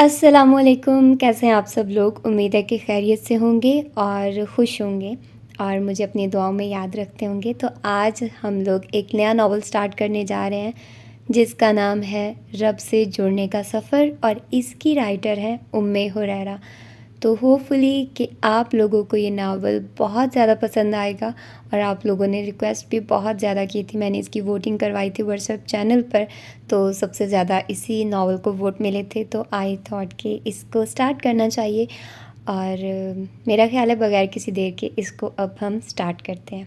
السلام علیکم، کیسے ہیں آپ سب لوگ؟ امید ہے کہ خیریت سے ہوں گے اور خوش ہوں گے اور مجھے اپنی دعاؤں میں یاد رکھتے ہوں گے۔ تو آج ہم لوگ ایک نیا ناول سٹارٹ کرنے جا رہے ہیں جس کا نام ہے رب سے جڑنے کا سفر، اور اس کی رائٹر ہے ہریرہ۔ تو ہوپفلی کہ آپ لوگوں کو یہ ناول بہت زیادہ پسند آئے گا، اور آپ لوگوں نے ریکویسٹ بھی بہت زیادہ کی تھی۔ میں نے اس کی ووٹنگ کروائی تھی واٹس ایپ چینل پر، تو سب سے زیادہ اسی ناول کو ووٹ ملے تھے، تو آئی تھاٹ کہ اس کو سٹارٹ کرنا چاہیے، اور میرا خیال ہے بغیر کسی دیر کے اس کو اب ہم سٹارٹ کرتے ہیں۔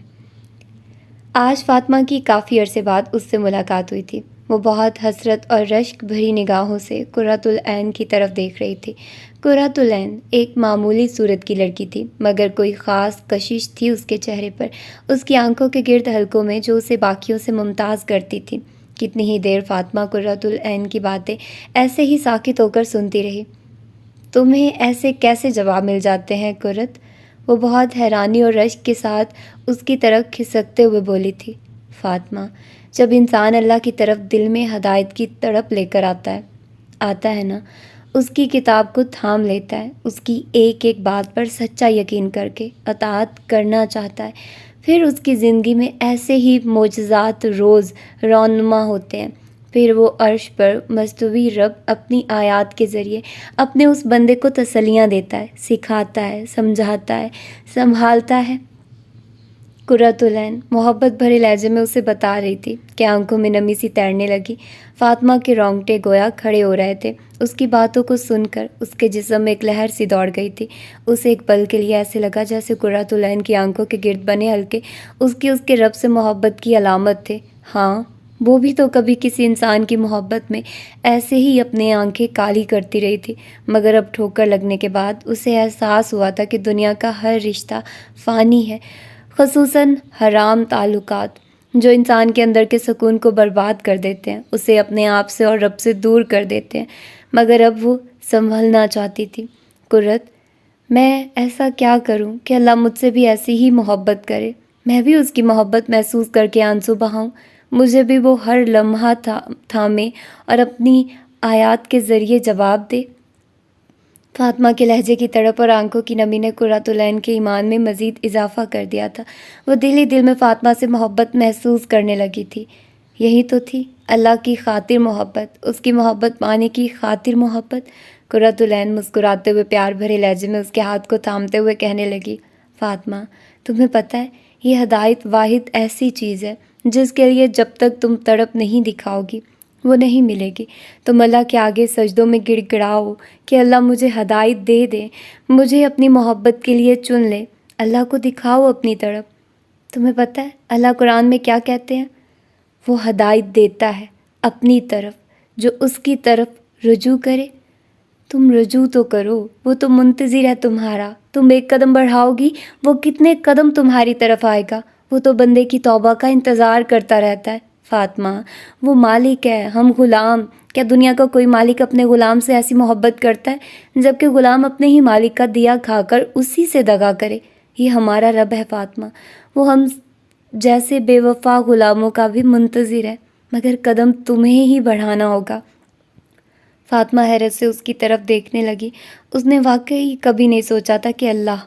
آج فاطمہ کی کافی عرصے بعد اس سے ملاقات ہوئی تھی۔ وہ بہت حسرت اور رشک بھری نگاہوں سے قرۃ العین کی طرف دیکھ رہی تھی۔ قرۃ العین ایک معمولی صورت کی لڑکی تھی، مگر کوئی خاص کشش تھی اس کے چہرے پر، اس کی آنکھوں کے گرد حلقوں میں جو اسے باقیوں سے ممتاز کرتی تھی۔ کتنی ہی دیر فاطمہ قرۃ العین کی باتیں ایسے ہی ساکت ہو کر سنتی رہی۔ تمہیں ایسے کیسے جواب مل جاتے ہیں قرۃ؟ وہ بہت حیرانی اور رشک کے ساتھ اس کی طرف کھسکتے ہوئے بولی تھی۔ فاطمہ، جب انسان اللہ کی طرف دل میں ہدایت کی تڑپ لے کر آتا ہے نا، اس کی کتاب کو تھام لیتا ہے، اس کی ایک ایک بات پر سچا یقین کر کے اطاعت کرنا چاہتا ہے، پھر اس کی زندگی میں ایسے ہی معجزات روز رونما ہوتے ہیں۔ پھر وہ عرش پر مستوی رب اپنی آیات کے ذریعے اپنے اس بندے کو تسلیاں دیتا ہے، سکھاتا ہے، سمجھاتا ہے، سنبھالتا ہے۔ قرۃ العین محبت بھرے لہجے میں اسے بتا رہی تھی کہ آنکھوں میں نمی سی تیرنے لگی۔ فاطمہ کے رونگٹے گویا کھڑے ہو رہے تھے اس کی باتوں کو سن کر۔ اس کے جسم میں ایک لہر سی دوڑ گئی تھی۔ اسے ایک پل کے لیے ایسے لگا جیسے قرۃ العین کی آنکھوں کے گرد بنے حلقے اس کے رب سے محبت کی علامت تھے۔ ہاں، وہ بھی تو کبھی کسی انسان کی محبت میں ایسے ہی اپنی آنکھیں کالی کرتی رہی تھی، مگر اب ٹھوکر لگنے کے بعد اسے احساس ہوا تھا کہ دنیا کا ہر رشتہ فانی ہے، خصوصاً حرام تعلقات جو انسان کے اندر کے سکون کو برباد کر دیتے ہیں، اسے اپنے آپ سے اور رب سے دور کر دیتے ہیں۔ مگر اب وہ سنبھلنا چاہتی تھی۔ قرۃ، میں ایسا کیا کروں کہ اللہ مجھ سے بھی ایسی ہی محبت کرے، میں بھی اس کی محبت محسوس کر کے آنسو بہاؤں، مجھے بھی وہ ہر لمحہ تھامے اور اپنی آیات کے ذریعے جواب دے۔ فاطمہ کے لہجے کی تڑپ اور آنکھوں کی نمی نے قرۃ العین کے ایمان میں مزید اضافہ کر دیا تھا۔ وہ دل ہی دل میں فاطمہ سے محبت محسوس کرنے لگی تھی۔ یہی تو تھی اللہ کی خاطر محبت، اس کی محبت پانے کی خاطر محبت۔ قرۃ العین مسکراتے ہوئے پیار بھرے لہجے میں اس کے ہاتھ کو تھامتے ہوئے کہنے لگی، فاطمہ، تمہیں پتہ ہے یہ ہدایت واحد ایسی چیز ہے جس کے لیے جب تک تم تڑپ نہیں دکھاؤ گی وہ نہیں ملے گی۔ تم اللہ کے آگے سجدوں میں گڑ گڑاؤ کہ اللہ مجھے ہدایت دے دے، مجھے اپنی محبت کے لیے چن لے، اللہ کو دکھاؤ اپنی طرف۔ تمہیں پتہ ہے اللہ قرآن میں کیا کہتے ہیں؟ وہ ہدایت دیتا ہے اپنی طرف جو اس کی طرف رجوع کرے۔ تم رجوع تو کرو، وہ تو منتظر ہے تمہارا۔ تم ایک قدم بڑھاؤ گی، وہ کتنے قدم تمہاری طرف آئے گا۔ وہ تو بندے کی توبہ کا انتظار کرتا رہتا ہے۔ فاطمہ، وہ مالک ہے، ہم غلام۔ کیا دنیا کا کوئی مالک اپنے غلام سے ایسی محبت کرتا ہے جبکہ غلام اپنے ہی مالک کا دیا کھا کر اسی سے دغا کرے؟ یہ ہمارا رب ہے فاطمہ، وہ ہم جیسے بے وفا غلاموں کا بھی منتظر ہے، مگر قدم تمہیں ہی بڑھانا ہوگا۔ فاطمہ حیرت سے اس کی طرف دیکھنے لگی۔ اس نے واقعی کبھی نہیں سوچا تھا کہ اللہ،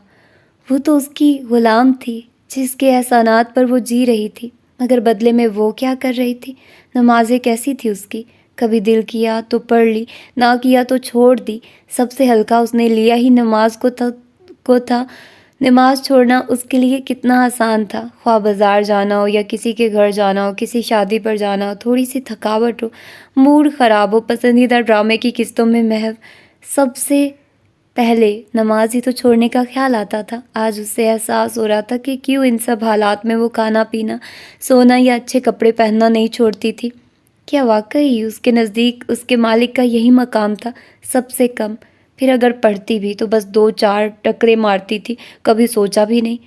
وہ تو اس کی غلام تھی جس کے احسانات پر وہ جی رہی تھی، مگر بدلے میں وہ کیا کر رہی تھی؟ نمازیں کیسی تھی اس کی؟ کبھی دل کیا تو پڑھ لی، نہ کیا تو چھوڑ دی۔ سب سے ہلکا اس نے لیا ہی نماز کو تھا۔ نماز چھوڑنا اس کے لیے کتنا آسان تھا، خواہ بازار جانا ہو یا کسی کے گھر جانا ہو، کسی شادی پر جانا ہو، تھوڑی سی تھکاوٹ ہو، موڈ خراب ہو، پسندیدہ ڈرامے کی قسطوں میں محو، سب سے پہلے نماز ہی تو چھوڑنے کا خیال آتا تھا۔ آج اس سے احساس ہو رہا تھا کہ کیوں ان سب حالات میں وہ کھانا پینا، سونا یا اچھے کپڑے پہننا نہیں چھوڑتی تھی۔ کیا واقعی اس کے نزدیک اس کے مالک کا یہی مقام تھا، سب سے کم؟ پھر اگر پڑھتی بھی تو بس 2-4 ٹکرے مارتی تھی، کبھی سوچا بھی نہیں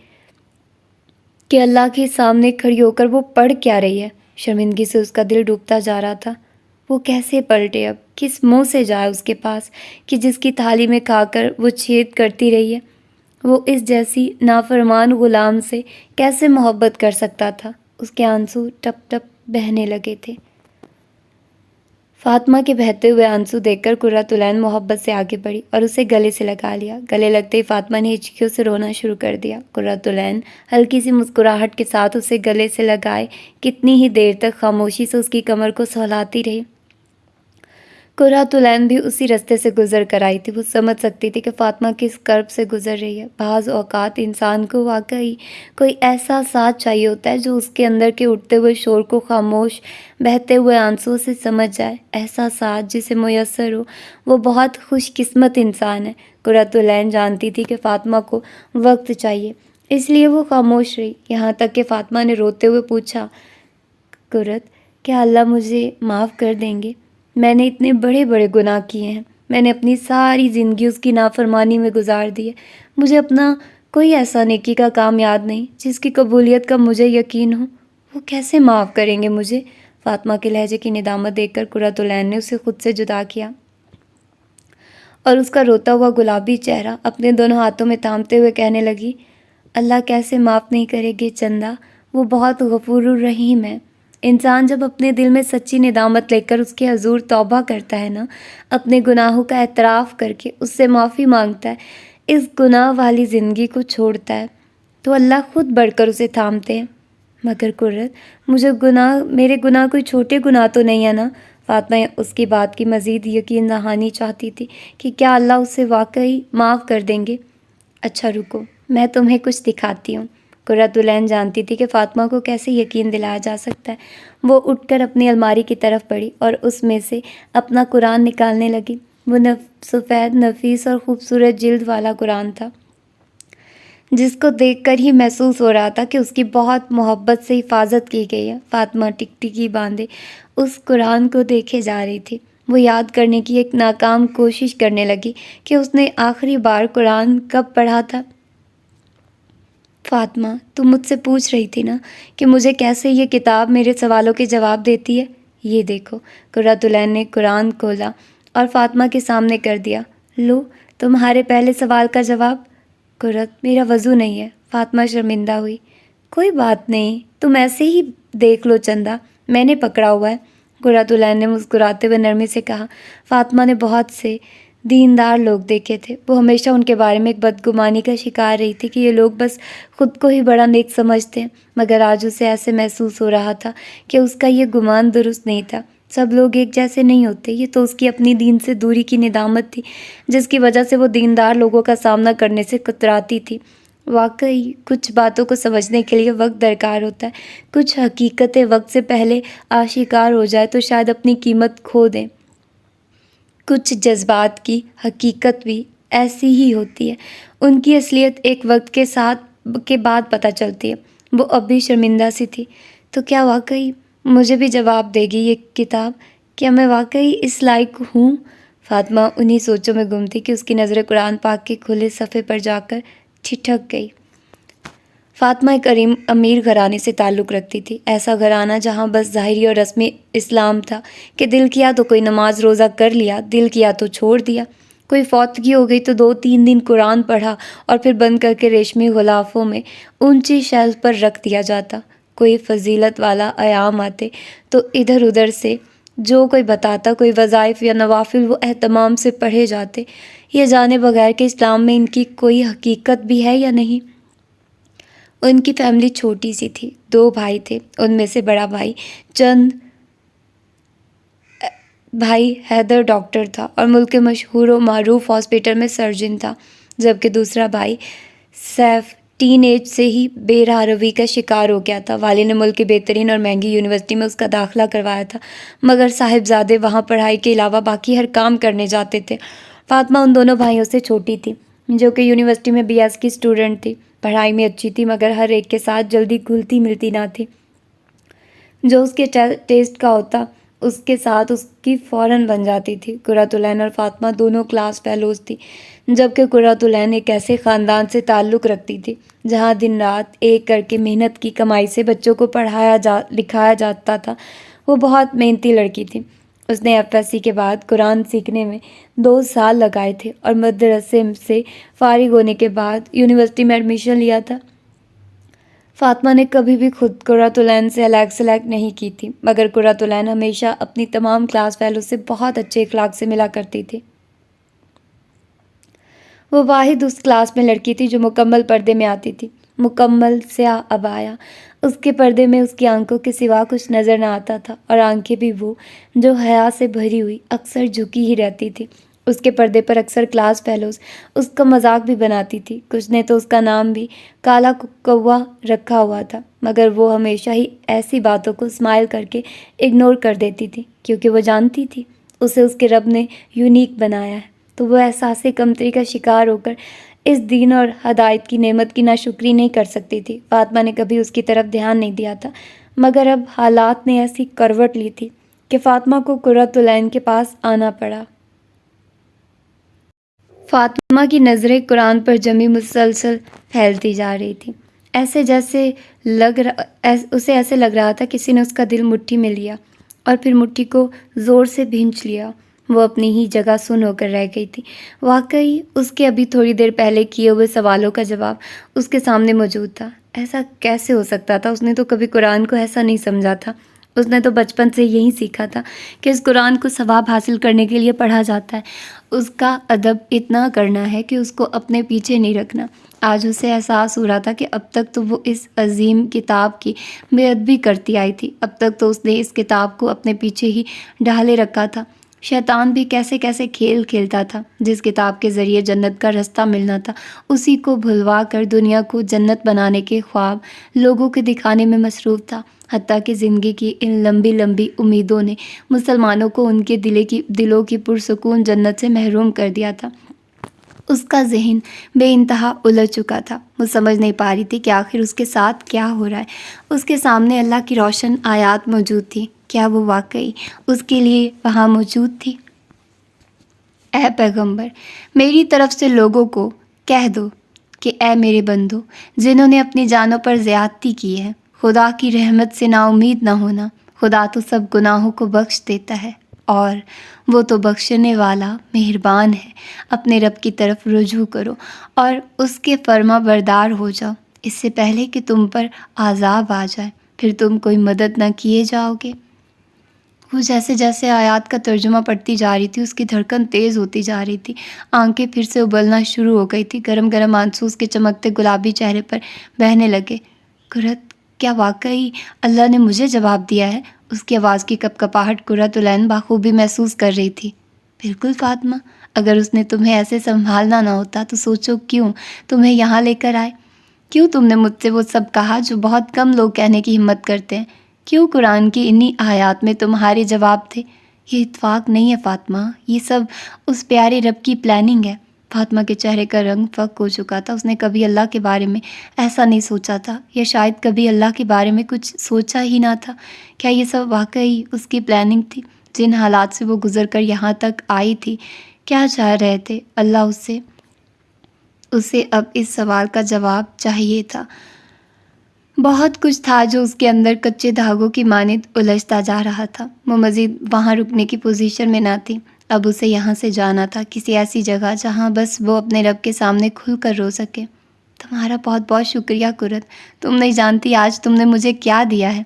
کہ اللہ کے سامنے کھڑی ہو کر وہ پڑھ کیا رہی ہے۔ شرمندگی سے اس کا دل ڈوبتا جا رہا تھا۔ وہ کیسے پلٹے اب، کس منہ سے جائے اس کے پاس کہ جس کی تھالی میں کھا کر وہ چھید کرتی رہی ہے؟ وہ اس جیسی نافرمان غلام سے کیسے محبت کر سکتا تھا؟ اس کے آنسو ٹپ ٹپ بہنے لگے تھے۔ فاطمہ کے بہتے ہوئے آنسو دیکھ کر قرۃ العین محبت سے آگے بڑھی اور اسے گلے سے لگا لیا۔ گلے لگتے ہی فاطمہ نے ہچکیوں سے رونا شروع کر دیا۔ قرۃ العین ہلکی سی مسکراہٹ کے ساتھ اسے گلے سے لگائے کتنی ہی دیر تک خاموشی سے اس کی کمر کو سہلاتی رہی۔ قرۃ العین بھی اسی رستے سے گزر کر آئی تھی۔ وہ سمجھ سکتی تھی کہ فاطمہ کس کرب سے گزر رہی ہے۔ بعض اوقات انسان کو واقعی کوئی ایسا ساتھ چاہیے ہوتا ہے جو اس کے اندر کے اٹھتے ہوئے شور کو خاموش بہتے ہوئے آنسوؤں سے سمجھ جائے۔ ایسا ساتھ جسے میسر ہو وہ بہت خوش قسمت انسان ہے۔ قرۃ العین جانتی تھی کہ فاطمہ کو وقت چاہیے، اس لیے وہ خاموش رہی، یہاں تک کہ فاطمہ نے روتے ہوئے پوچھا، قرۃ، کیا اللہ مجھے معاف کر دیں گے؟ میں نے اتنے بڑے بڑے گناہ کیے ہیں، میں نے اپنی ساری زندگی اس کی نافرمانی میں گزار دی ہے، مجھے اپنا کوئی ایسا نیکی کا کام یاد نہیں جس کی قبولیت کا مجھے یقین ہو، وہ کیسے معاف کریں گے مجھے؟ فاطمہ کے لہجے کی ندامت دیکھ کر قرۃ العین نے اسے خود سے جدا کیا اور اس کا روتا ہوا گلابی چہرہ اپنے دونوں ہاتھوں میں تھامتے ہوئے کہنے لگی، اللہ کیسے معاف نہیں کرے گے چندہ، وہ بہت غفور الرحیم ہے۔ انسان جب اپنے دل میں سچی ندامت لے کر اس کے حضور توبہ کرتا ہے نا، اپنے گناہوں کا اعتراف کر کے اس سے معافی مانگتا ہے، اس گناہ والی زندگی کو چھوڑتا ہے، تو اللہ خود بڑھ کر اسے تھامتے ہیں۔ مگر قرۃ، میرے گناہ کوئی چھوٹے گناہ تو نہیں ہے نا؟ فاطمہ اس کی بات کی مزید یقین دہانی چاہتی تھی کہ کیا اللہ اسے واقعی معاف کر دیں گے۔ اچھا رکو، میں تمہیں کچھ دکھاتی ہوں۔ قرۃ العین جانتی تھی کہ فاطمہ کو کیسے یقین دلایا جا سکتا ہے۔ وہ اٹھ کر اپنی الماری کی طرف بڑھی اور اس میں سے اپنا قرآن نکالنے لگی۔ وہ سفید، نفیس اور خوبصورت جلد والا قرآن تھا، جس کو دیکھ کر ہی محسوس ہو رہا تھا کہ اس کی بہت محبت سے حفاظت کی گئی ہے۔ فاطمہ ٹکٹکی باندھے اس قرآن کو دیکھے جا رہی تھی۔ وہ یاد کرنے کی ایک ناکام کوشش کرنے لگی کہ اس نے آخری بار قرآن کب پڑھا تھا۔ فاطمہ، تم مجھ سے پوچھ رہی تھی نا کہ مجھے کیسے یہ کتاب میرے سوالوں کے جواب دیتی ہے؟ یہ دیکھو۔ قرۃ العین نے قرآن کھولا اور فاطمہ کے سامنے کر دیا۔ لو، تمہارے پہلے سوال کا جواب۔ قرۃ، میرا وضو نہیں ہے۔ فاطمہ شرمندہ ہوئی۔ کوئی بات نہیں، تم ایسے ہی دیکھ لو چندہ، میں نے پکڑا ہوا ہے۔ قرۃ العین نے مسکراتے ہوئے نرمی سے کہا۔ فاطمہ نے بہت سے دیندار لوگ دیکھے تھے، وہ ہمیشہ ان کے بارے میں ایک بدگمانی کا شکار رہی تھی کہ یہ لوگ بس خود کو ہی بڑا نیک سمجھتے ہیں، مگر آج اسے ایسے محسوس ہو رہا تھا کہ اس کا یہ گمان درست نہیں تھا۔ سب لوگ ایک جیسے نہیں ہوتے، یہ تو اس کی اپنی دین سے دوری کی ندامت تھی جس کی وجہ سے وہ دیندار لوگوں کا سامنا کرنے سے کتراتی تھی۔ واقعی کچھ باتوں کو سمجھنے کے لیے وقت درکار ہوتا ہے، کچھ حقیقتیں وقت سے پہلے آشکار ہو جائے تو شاید اپنی قیمت کھو دیں۔ کچھ جذبات کی حقیقت بھی ایسی ہی ہوتی ہے، ان کی اصلیت ایک وقت کے بعد پتہ چلتی ہے۔ وہ اب بھی شرمندہ سی تھی۔ تو کیا واقعی مجھے بھی جواب دے گی یہ کتاب؟ کیا میں واقعی اس لائق ہوں؟ فاطمہ انہی سوچوں میں گم تھی کہ اس کی نظر قرآن پاک کے کھلے صفحے پر جا کر ٹھٹک گئی۔ فاطمہ ایک امیر گھرانے سے تعلق رکھتی تھی، ایسا گھرانہ جہاں بس ظاہری اور رسمی اسلام تھا کہ دل کیا تو کوئی نماز روزہ کر لیا، دل کیا تو چھوڑ دیا۔ کوئی فوتگی ہو گئی تو 2-3 دن قرآن پڑھا اور پھر بند کر کے ریشمی غلافوں میں اونچی شیلف پر رکھ دیا جاتا۔ کوئی فضیلت والا ایام آتے تو ادھر ادھر سے جو کوئی بتاتا، کوئی وظائف یا نوافل وہ اہتمام سے پڑھے جاتے، یہ جانے بغیر کہ اسلام میں ان کی کوئی حقیقت بھی ہے یا نہیں۔ ان کی فیملی چھوٹی سی تھی، 2 بھائی تھے، ان میں سے بڑا بھائی حیدر ڈاکٹر تھا اور ملک کے مشہور و معروف ہاسپٹل میں سرجن تھا، جبکہ دوسرا بھائی سیف ٹین ایج سے ہی بے راہ روی کا شکار ہو گیا تھا۔ والد نے ملک کی بہترین اور مہنگی یونیورسٹی میں اس کا داخلہ کروایا تھا، مگر صاحبزادے وہاں پڑھائی کے علاوہ باقی ہر کام کرنے جاتے تھے۔ فاطمہ ان دونوں بھائیوں سے چھوٹی تھی، جو کہ یونیورسٹی میں BS کی اسٹوڈنٹ تھی۔ پڑھائی میں اچھی تھی مگر ہر ایک کے ساتھ جلدی گھلتی ملتی نہ تھی۔ جو اس کے ٹیسٹ کا ہوتا اس کے ساتھ اس کی فوراً بن جاتی تھی۔ قرۃ العین اور فاطمہ دونوں کلاس فیلوز تھی، جبکہ قرۃ العین ایک ایسے خاندان سے تعلق رکھتی تھی جہاں دن رات ایک کر کے محنت کی کمائی سے بچوں کو لکھایا جاتا تھا۔ وہ بہت محنتی لڑکی تھی۔ اس نے FSC کے بعد قرآن سیکھنے میں 2 سال لگائے تھے اور مدرسے سے فارغ ہونے کے بعد یونیورسٹی میں ایڈمیشن لیا تھا۔ فاطمہ نے کبھی بھی خود قرۃ العین سے سلیکٹ نہیں کی تھی، مگر قرۃ العین ہمیشہ اپنی تمام کلاس فیلو سے بہت اچھے اخلاق سے ملا کرتی تھی۔ وہ واحد اس کلاس میں لڑکی تھی جو مکمل پردے میں آتی تھی، مکمل سیاہ عبایا۔ اس کے پردے میں اس کی آنکھوں کے سوا کچھ نظر نہ آتا تھا، اور آنکھیں بھی وہ جو حیا سے بھری ہوئی اکثر جھکی ہی رہتی تھی۔ اس کے پردے پر اکثر کلاس فیلوز اس کا مذاق بھی بناتی تھی، کچھ نے تو اس کا نام بھی کالا کوا رکھا ہوا تھا، مگر وہ ہمیشہ ہی ایسی باتوں کو اسمائل کر کے اگنور کر دیتی تھی، کیونکہ وہ جانتی تھی اسے اس کے رب نے یونیک بنایا ہے۔ تو وہ احساس کمتری کا شکار ہو کر اس دین اور ہدایت کی نعمت کی ناشکری نہیں کر سکتی تھی۔ فاطمہ نے کبھی اس کی طرف دھیان نہیں دیا تھا، مگر اب حالات نے ایسی کروٹ لی تھی کہ فاطمہ کو قرۃ العین کے پاس آنا پڑا۔ فاطمہ کی نظریں قرآن پر جمی مسلسل پھیلتی جا رہی تھیں، اسے ایسے لگ رہا تھا کسی نے اس کا دل مٹھی میں لیا اور پھر مٹھی کو زور سے بھینچ لیا۔ وہ اپنی ہی جگہ سن ہو کر رہ گئی تھی۔ واقعی اس کے ابھی تھوڑی دیر پہلے کیے ہوئے سوالوں کا جواب اس کے سامنے موجود تھا۔ ایسا کیسے ہو سکتا تھا؟ اس نے تو کبھی قرآن کو ایسا نہیں سمجھا تھا۔ اس نے تو بچپن سے یہی سیکھا تھا کہ اس قرآن کو ثواب حاصل کرنے کے لیے پڑھا جاتا ہے، اس کا ادب اتنا کرنا ہے کہ اس کو اپنے پیچھے نہیں رکھنا۔ آج اسے احساس ہو رہا تھا کہ اب تک تو وہ اس عظیم کتاب کی بے ادبی کرتی آئی تھی، اب تک تو اس نے اس کتاب کو اپنے پیچھے ہی ڈھالے رکھا تھا۔ شیطان بھی کیسے کیسے کھیل کھیلتا تھا، جس کتاب کے ذریعے جنت کا رستہ ملنا تھا، اسی کو بھلوا کر دنیا کو جنت بنانے کے خواب لوگوں کے دکھانے میں مصروف تھا۔ حتیٰ کہ زندگی کی ان لمبی لمبی امیدوں نے مسلمانوں کو ان کے دلوں کی پرسکون جنت سے محروم کر دیا تھا۔ اس کا ذہن بے انتہا الجھ چکا تھا۔ وہ سمجھ نہیں پا رہی تھی کہ آخر اس کے ساتھ کیا ہو رہا ہے۔ اس کے سامنے اللہ کی روشن آیات موجود تھی، کیا وہ واقعی اس کے لیے وہاں موجود تھی؟ اے پیغمبر، میری طرف سے لوگوں کو کہہ دو کہ اے میرے بندو جنہوں نے اپنی جانوں پر زیادتی کی ہے، خدا کی رحمت سے نا امید نہ ہونا۔ خدا تو سب گناہوں کو بخش دیتا ہے، اور وہ تو بخشنے والا مہربان ہے۔ اپنے رب کی طرف رجوع کرو اور اس کے فرما بردار ہو جاؤ، اس سے پہلے کہ تم پر عذاب آ جائے، پھر تم کوئی مدد نہ کیے جاؤ گے۔ وہ جیسے جیسے آیات کا ترجمہ پڑھتی جا رہی تھی، اس کی دھڑکن تیز ہوتی جا رہی تھی، آنکھیں پھر سے ابلنا شروع ہو گئی تھی، گرم گرم آنسو اس کے چمکتے گلابی چہرے پر بہنے لگے۔ قرۃ، کیا واقعی اللہ نے مجھے جواب دیا ہے؟ اس کی آواز کی کپکپاہٹ قرۃ العین بخوبی محسوس کر رہی تھی۔ بالکل فاطمہ، اگر اس نے تمہیں ایسے سنبھالنا نہ ہوتا تو سوچو کیوں تمہیں یہاں لے کر آئے؟ کیوں تم نے مجھ سے وہ سب کہا جو بہت کم لوگ کہنے کی ہمت کرتے ہیں؟ کیوں قرآن کی انہی آیات میں تمہارے جواب تھے؟ یہ اتفاق نہیں ہے فاطمہ، یہ سب اس پیارے رب کی پلاننگ ہے۔ فاطمہ کے چہرے کا رنگ فک ہو چکا تھا۔ اس نے کبھی اللہ کے بارے میں ایسا نہیں سوچا تھا، یا شاید کبھی اللہ کے بارے میں کچھ سوچا ہی نہ تھا۔ کیا یہ سب واقعی اس کی پلاننگ تھی؟ جن حالات سے وہ گزر کر یہاں تک آئی تھی، کیا چاہ رہے تھے اللہ اسے اب اس سوال کا جواب چاہیے تھا۔ بہت کچھ تھا جو اس کے اندر کچے دھاگوں کی مانند الجھتا جا رہا تھا۔ وہ مزید وہاں رکنے کی پوزیشن میں نہ تھی۔ اب اسے یہاں سے جانا تھا، کسی ایسی جگہ جہاں بس وہ اپنے رب کے سامنے کھل کر رو سکے۔ تمہارا بہت بہت شکریہ قرۃ، تم نہیں جانتی آج تم نے مجھے کیا دیا ہے۔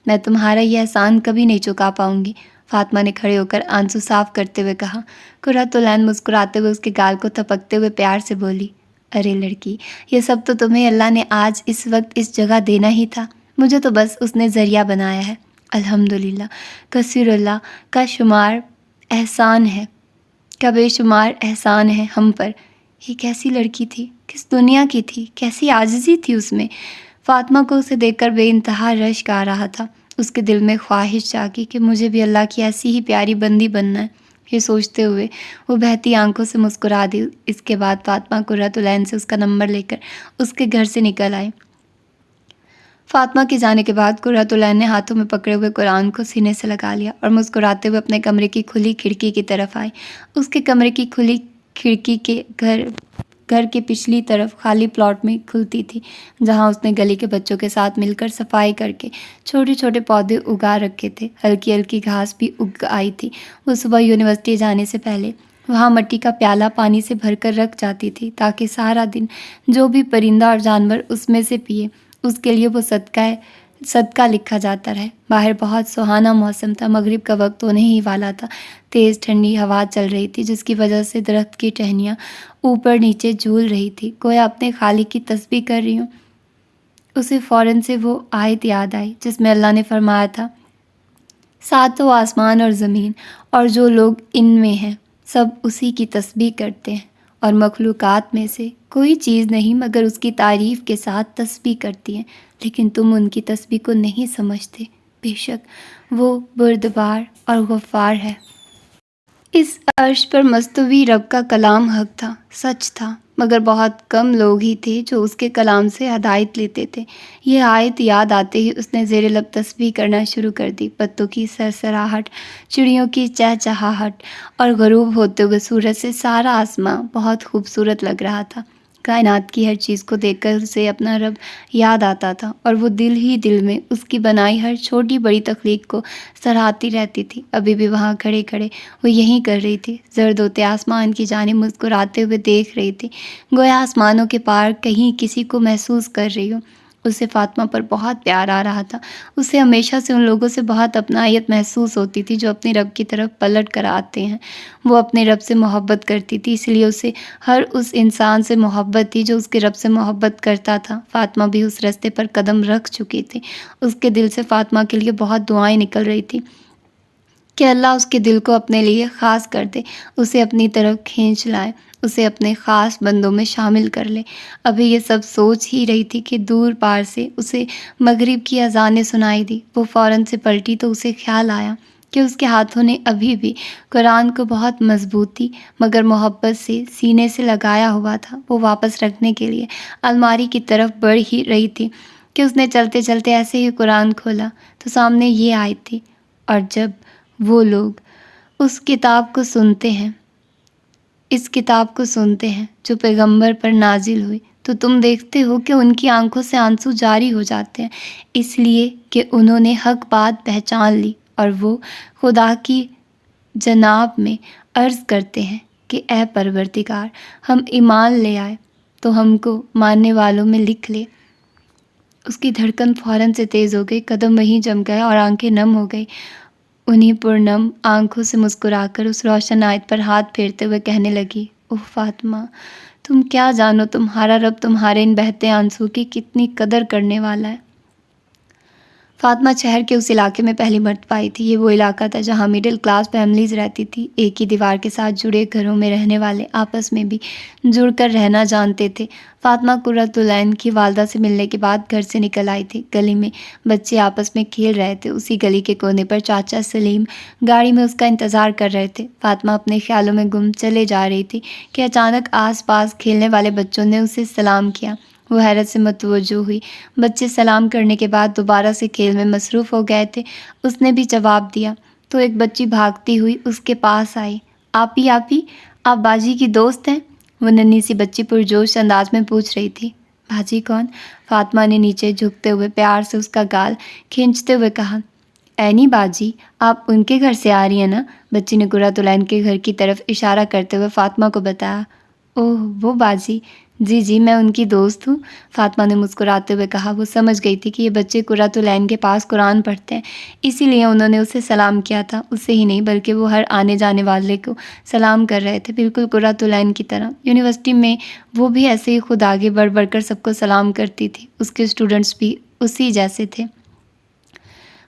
میں تمہارا یہ احسان کبھی نہیں چکا پاؤں گی، فاطمہ نے کھڑے ہو کر آنسو صاف کرتے ہوئے کہا۔ قرۃ العین مسکراتے ہوئے اس کے گال کو تھپکتے ہوئے پیار سے بولی، ارے لڑکی، یہ سب تو تمہیں اللہ نے آج اس وقت اس جگہ دینا ہی تھا، مجھے تو بس اس نے ذریعہ بنایا ہے۔ الحمدللہ، کثیر اللہ کا شمار احسان ہے، کا بے شمار احسان ہے ہم پر۔ یہ کیسی لڑکی تھی، کس دنیا کی تھی، کیسی عاجزی تھی اس میں۔ فاطمہ کو اسے دیکھ کر بے انتہا رشک آ رہا تھا۔ اس کے دل میں خواہش جاگی کہ مجھے بھی اللہ کی ایسی ہی پیاری بندی بننا ہے۔ یہ سوچتے ہوئے وہ بہتی آنکھوں سے مسکرا دی۔ اس کے بعد فاطمہ قرۃ العین سے اس کا نمبر لے کر اس کے گھر سے نکل آئی۔ فاطمہ کے جانے کے بعد قرۃ العین نے ہاتھوں میں پکڑے ہوئے قرآن کو سینے سے لگا لیا اور مسکراتے ہوئے اپنے کمرے کی کھلی کھڑکی کی طرف آئی۔ اس کے کمرے کی کھلی کھڑکی کے گھر کے پچھلی طرف خالی پلاٹ میں کھلتی تھی، جہاں اس نے گلی کے بچوں کے ساتھ مل کر صفائی کر کے چھوٹے چھوٹے پودے اگا رکھے تھے۔ ہلکی ہلکی گھاس بھی اگ آئی تھی۔ وہ صبح یونیورسٹی جانے سے پہلے وہاں مٹی کا پیالہ پانی سے بھر کر رکھ جاتی تھی، تاکہ سارا دن جو بھی پرندہ اور جانور اس میں سے پیے اس کے لیے وہ صدقہ لکھا جاتا رہے۔ باہر بہت سہانا موسم تھا، مغرب کا وقت ہونے ہی والا تھا۔ تیز ٹھنڈی ہوا چل رہی تھی جس کی وجہ سے درخت کی ٹہنیاں اوپر نیچے جھول رہی تھی، گویا اپنے خالق کی تسبیح کر رہی ہوں۔ اسے فوراً سے وہ آیت یاد آئی جس میں اللہ نے فرمایا تھا، ساتوں آسمان اور زمین اور جو لوگ ان میں ہیں سب اسی کی تسبیح کرتے ہیں، اور مخلوقات میں سے کوئی چیز نہیں مگر اس کی تعریف کے ساتھ تسبیح کرتی ہے، لیکن تم ان کی تسبیح کو نہیں سمجھتے، بے شک وہ بردبار اور غفار ہے۔ اس عرش پر مستوی رب کا کلام حق تھا، سچ تھا، مگر بہت کم لوگ ہی تھے جو اس کے کلام سے ہدایت لیتے تھے۔ یہ آیت یاد آتے ہی اس نے زیر لب تسبیح کرنا شروع کر دی۔ پتوں کی سرسراہٹ، چڑیوں کی چہچہاہٹ اور غروب ہوتے ہوئے سورج سے سارا آسماں بہت خوبصورت لگ رہا تھا۔ کائنات کی ہر چیز کو دیکھ کر اسے اپنا رب یاد آتا تھا، اور وہ دل ہی دل میں اس کی بنائی ہر چھوٹی بڑی تخلیق کو سراہتی رہتی تھی۔ ابھی بھی وہاں کھڑے کھڑے وہ یہی کر رہی تھی، زرد ہوتے آسمان کی جانب مسکراتے ہوئے دیکھ رہی تھی، گویا آسمانوں کے پار کہیں کسی کو محسوس کر رہی ہو۔ اسے فاطمہ پر بہت پیار آ رہا تھا۔ اسے ہمیشہ سے ان لوگوں سے بہت اپنائیت محسوس ہوتی تھی جو اپنے رب کی طرف پلٹ کر آتے ہیں۔ وہ اپنے رب سے محبت کرتی تھی، اس لیے اسے ہر اس انسان سے محبت تھی جو اس کے رب سے محبت کرتا تھا۔ فاطمہ بھی اس رستے پر قدم رکھ چکی تھی۔ اس کے دل سے فاطمہ کے لیے بہت دعائیں نکل رہی تھی کہ اللہ اس کے دل کو اپنے لیے خاص کر دے، اسے اپنی طرف کھینچ لائے، اسے اپنے خاص بندوں میں شامل کر لے۔ ابھی یہ سب سوچ ہی رہی تھی کہ دور پار سے اسے مغرب کی اذانیں سنائی دی۔ وہ فوراً سے پلٹی تو اسے خیال آیا کہ اس کے ہاتھوں نے ابھی بھی قرآن کو بہت مضبوطی مگر محبت سے سینے سے لگایا ہوا تھا۔ وہ واپس رکھنے کے لیے الماری کی طرف بڑھ ہی رہی تھی کہ اس نے چلتے چلتے ایسے ہی قرآن کھولا تو سامنے یہ آیت تھی، اور جب وہ لوگ اس کتاب کو سنتے ہیں جو پیغمبر پر نازل ہوئی تو تم دیکھتے ہو کہ ان کی آنکھوں سے آنسو جاری ہو جاتے ہیں، اس لیے کہ انہوں نے حق بات پہچان لی، اور وہ خدا کی جناب میں عرض کرتے ہیں کہ اے پروردگار، ہم ایمان لے آئے تو ہم کو ماننے والوں میں لکھ لے۔ اس کی دھڑکن فوراً سے تیز ہو گئی، قدم وہیں جم گئے اور آنکھیں نم ہو گئی۔ انہیں پرنم آنکھوں سے مسکرا کر اس روشن آیت پر ہاتھ پھیرتے ہوئے کہنے لگی، اوہ فاطمہ، تم کیا جانو تمہارا رب تمہارے ان بہتے آنسو کی کتنی قدر کرنے والا ہے۔ فاطمہ شہر کے اس علاقے میں پہلی مرتبہ آئی تھی۔ یہ وہ علاقہ تھا جہاں مڈل کلاس فیملیز رہتی تھی، ایک ہی دیوار کے ساتھ جڑے گھروں میں رہنے والے آپس میں بھی جڑ کر رہنا جانتے تھے۔ فاطمہ قرۃ العین کی والدہ سے ملنے کے بعد گھر سے نکل آئی تھی۔ گلی میں بچے آپس میں کھیل رہے تھے، اسی گلی کے کونے پر چاچا سلیم گاڑی میں اس کا انتظار کر رہے تھے۔ فاطمہ اپنے خیالوں میں گم چلے جا رہی تھی کہ اچانک آس پاس کھیلنے والے بچوں نے اسے سلام کیا۔ وہ حیرت سے متوجہ ہوئی، بچے سلام کرنے کے بعد دوبارہ سے کھیل میں مصروف ہو گئے تھے۔ اس نے بھی جواب دیا تو ایک بچی بھاگتی ہوئی اس کے پاس آئی، آپی آپ باجی کی دوست ہیں؟ وہ ننھی سی بچی پرجوش انداز میں پوچھ رہی تھی۔ باجی کون؟ فاطمہ نے نیچے جھکتے ہوئے پیار سے اس کا گال کھینچتے ہوئے کہا، اینی باجی، آپ ان کے گھر سے آ رہی ہیں نا؟ بچی نے قرۃ العین کے گھر کی طرف اشارہ کرتے ہوئے فاطمہ کو بتایا۔ اوہ وہ باجی، جی میں ان کی دوست ہوں، فاطمہ نے مسکراتے ہوئے کہا۔ وہ سمجھ گئی تھی کہ یہ بچے قرۃ العین کے پاس قرآن پڑھتے ہیں، اسی لیے انہوں نے اسے سلام کیا تھا۔ اسے ہی نہیں بلکہ وہ ہر آنے جانے والے کو سلام کر رہے تھے، بالکل قرۃ العین کی طرح۔ یونیورسٹی میں وہ بھی ایسے ہی خود آگے بڑھ بڑھ کر سب کو سلام کرتی تھی، اس کے اسٹوڈنٹس بھی اسی جیسے تھے۔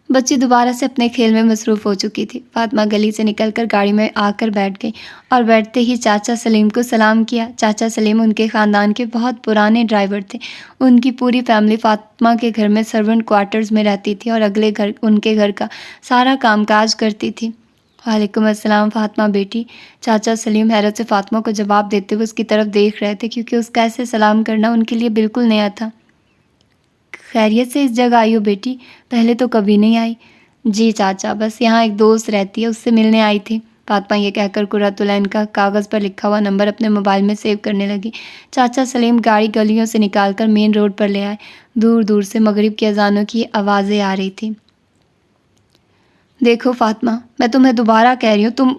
بچی دوبارہ سے اپنے کھیل میں مصروف ہو چکی تھی۔ فاطمہ گلی سے نکل کر گاڑی میں آ کر بیٹھ گئی اور بیٹھتے ہی چاچا سلیم کو سلام کیا۔ چاچا سلیم ان کے خاندان کے بہت پرانے ڈرائیور تھے۔ ان کی پوری فیملی فاطمہ کے گھر میں سرونٹ کوارٹرز میں رہتی تھی اور اگلے گھر ان کے گھر کا سارا کام کاج کرتی تھی۔ وعلیکم السلام فاطمہ بیٹی، چاچا سلیم حیرت سے فاطمہ کو جواب دیتے ہوئے اس کی طرف دیکھ رہے تھے کیونکہ اس کا ایسے سلام کرنا ان کے لیے بالکل نیا تھا۔ خیریت سے اس جگہ آئی ہو بیٹی؟ پہلے تو کبھی نہیں آئی۔ جی چاچا، بس یہاں ایک دوست رہتی ہے، اس سے ملنے آئی تھی، فاطمہ یہ کہہ کر قرۃ العین کا کاغذ پر لکھا ہوا نمبر اپنے موبائل میں سیو کرنے لگی۔ چاچا سلیم گاڑی گلیوں سے نکال کر مین روڈ پر لے آئے۔ دور دور سے مغرب کی اذانوں کی آوازیں آ رہی تھیں۔ دیکھو فاطمہ، میں تمہیں دوبارہ کہہ رہی ہوں، تم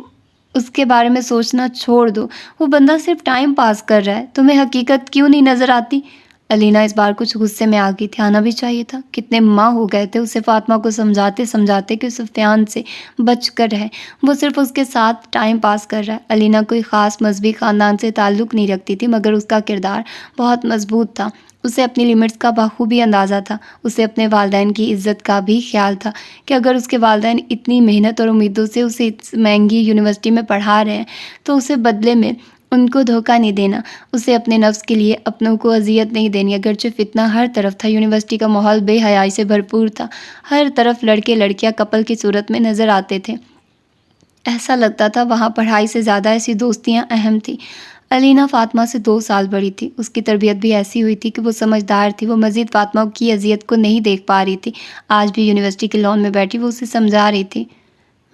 اس کے بارے میں سوچنا چھوڑ دو۔ وہ بندہ صرف ٹائم پاس کر رہا ہے، تمہیں حقیقت کیوں نہیں نظر آتی؟ الینا اس بار کچھ غصے میں آ گئی تھی، آنا بھی چاہیے تھا، کتنے ماہ ہو گئے تھے اسے فاطمہ کو سمجھاتے سمجھاتے کہ سفیان سے بچ کر رہے، وہ صرف اس کے ساتھ ٹائم پاس کر رہا ہے۔ الینا کوئی خاص مذہبی خاندان سے تعلق نہیں رکھتی تھی، مگر اس کا کردار بہت مضبوط تھا، اسے اپنی لمٹس کا بخوبی اندازہ تھا، اسے اپنے والدین کی عزت کا بھی خیال تھا کہ اگر اس کے والدین اتنی محنت اور امیدوں سے اسے اس مہنگی یونیورسٹی میں پڑھا رہے ہیں تو اسے بدلے میں ان کو دھوکہ نہیں دینا، اسے اپنے نفس کے لیے اپنوں کو اذیت نہیں دینی۔ اگرچہ فتنہ ہر طرف تھا، یونیورسٹی کا ماحول بے حیائی سے بھرپور تھا، ہر طرف لڑکے لڑکیاں کپل کی صورت میں نظر آتے تھے، ایسا لگتا تھا وہاں پڑھائی سے زیادہ ایسی دوستیاں اہم تھیں۔ الینا فاطمہ سے 2 سال بڑی تھی، اس کی تربیت بھی ایسی ہوئی تھی کہ وہ سمجھدار تھی، وہ مزید فاطمہ کی اذیت کو نہیں دیکھ پا رہی تھی۔ آج بھی یونیورسٹی کے لان میں بیٹھی وہ اسے سمجھا رہی تھی،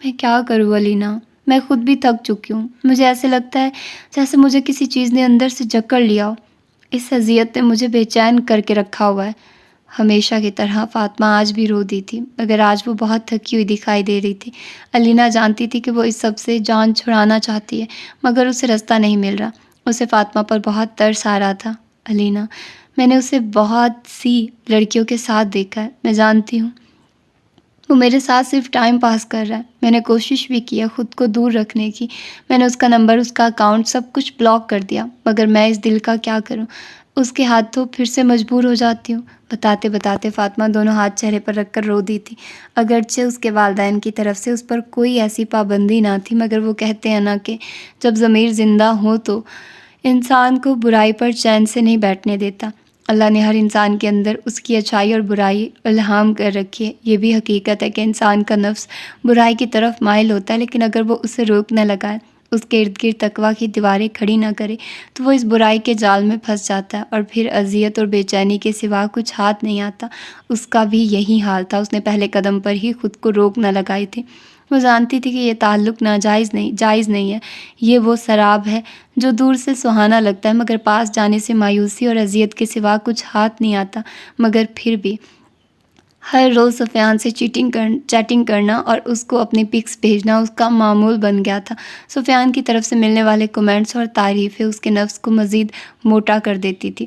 میں کیا کروں الینا، میں خود بھی تھک چکی ہوں، مجھے ایسے لگتا ہے جیسے مجھے کسی چیز نے اندر سے جکڑ لیا ہو، اس اذیت نے مجھے بے چین کر کے رکھا ہوا ہے۔ ہمیشہ کی طرح فاطمہ آج بھی رو دی تھی، مگر آج وہ بہت تھکی ہوئی دکھائی دے رہی تھی۔ الینا جانتی تھی کہ وہ اس سب سے جان چھڑانا چاہتی ہے، مگر اسے راستہ نہیں مل رہا، اسے فاطمہ پر بہت ترس آ رہا تھا۔ الینا، میں نے اسے بہت سی لڑکیوں کے ساتھ دیکھا ہے، میں جانتی ہوں وہ میرے ساتھ صرف ٹائم پاس کر رہا ہے، میں نے کوشش بھی کی ہے خود کو دور رکھنے کی، میں نے اس کا نمبر، اس کا اکاؤنٹ سب کچھ بلاک کر دیا، مگر میں اس دل کا کیا کروں، اس کے ہاتھوں پھر سے مجبور ہو جاتی ہوں۔ بتاتے بتاتے فاطمہ دونوں ہاتھ چہرے پر رکھ کر رو دی تھی۔ اگرچہ اس کے والدین کی طرف سے اس پر کوئی ایسی پابندی نہ تھی، مگر وہ کہتے ہیں نا کہ جب ضمیر زندہ ہو تو انسان کو برائی پر چین سے نہیں بیٹھنے دیتا۔ اللہ نے ہر انسان کے اندر اس کی اچھائی اور برائی الہام کر رکھی ہے۔ یہ بھی حقیقت ہے کہ انسان کا نفس برائی کی طرف مائل ہوتا ہے، لیکن اگر وہ اسے روک نہ لگائے، اس کے ارد گرد تقویٰ کی دیواریں کھڑی نہ کرے تو وہ اس برائی کے جال میں پھنس جاتا ہے، اور پھر اذیت اور بے چینی کے سوا کچھ ہاتھ نہیں آتا۔ اس کا بھی یہی حال تھا، اس نے پہلے قدم پر ہی خود کو روک نہ لگائی تھی۔ وہ جانتی تھی کہ یہ تعلق جائز نہیں ہے، یہ وہ سراب ہے جو دور سے سہانا لگتا ہے مگر پاس جانے سے مایوسی اور اذیت کے سوا کچھ ہاتھ نہیں آتا۔ مگر پھر بھی ہر روز سفیان سے چیٹنگ کرنا اور اس کو اپنی پکس بھیجنا اس کا معمول بن گیا تھا۔ سفیان کی طرف سے ملنے والے کمنٹس اور تعریفیں اس کے نفس کو مزید موٹا کر دیتی تھی۔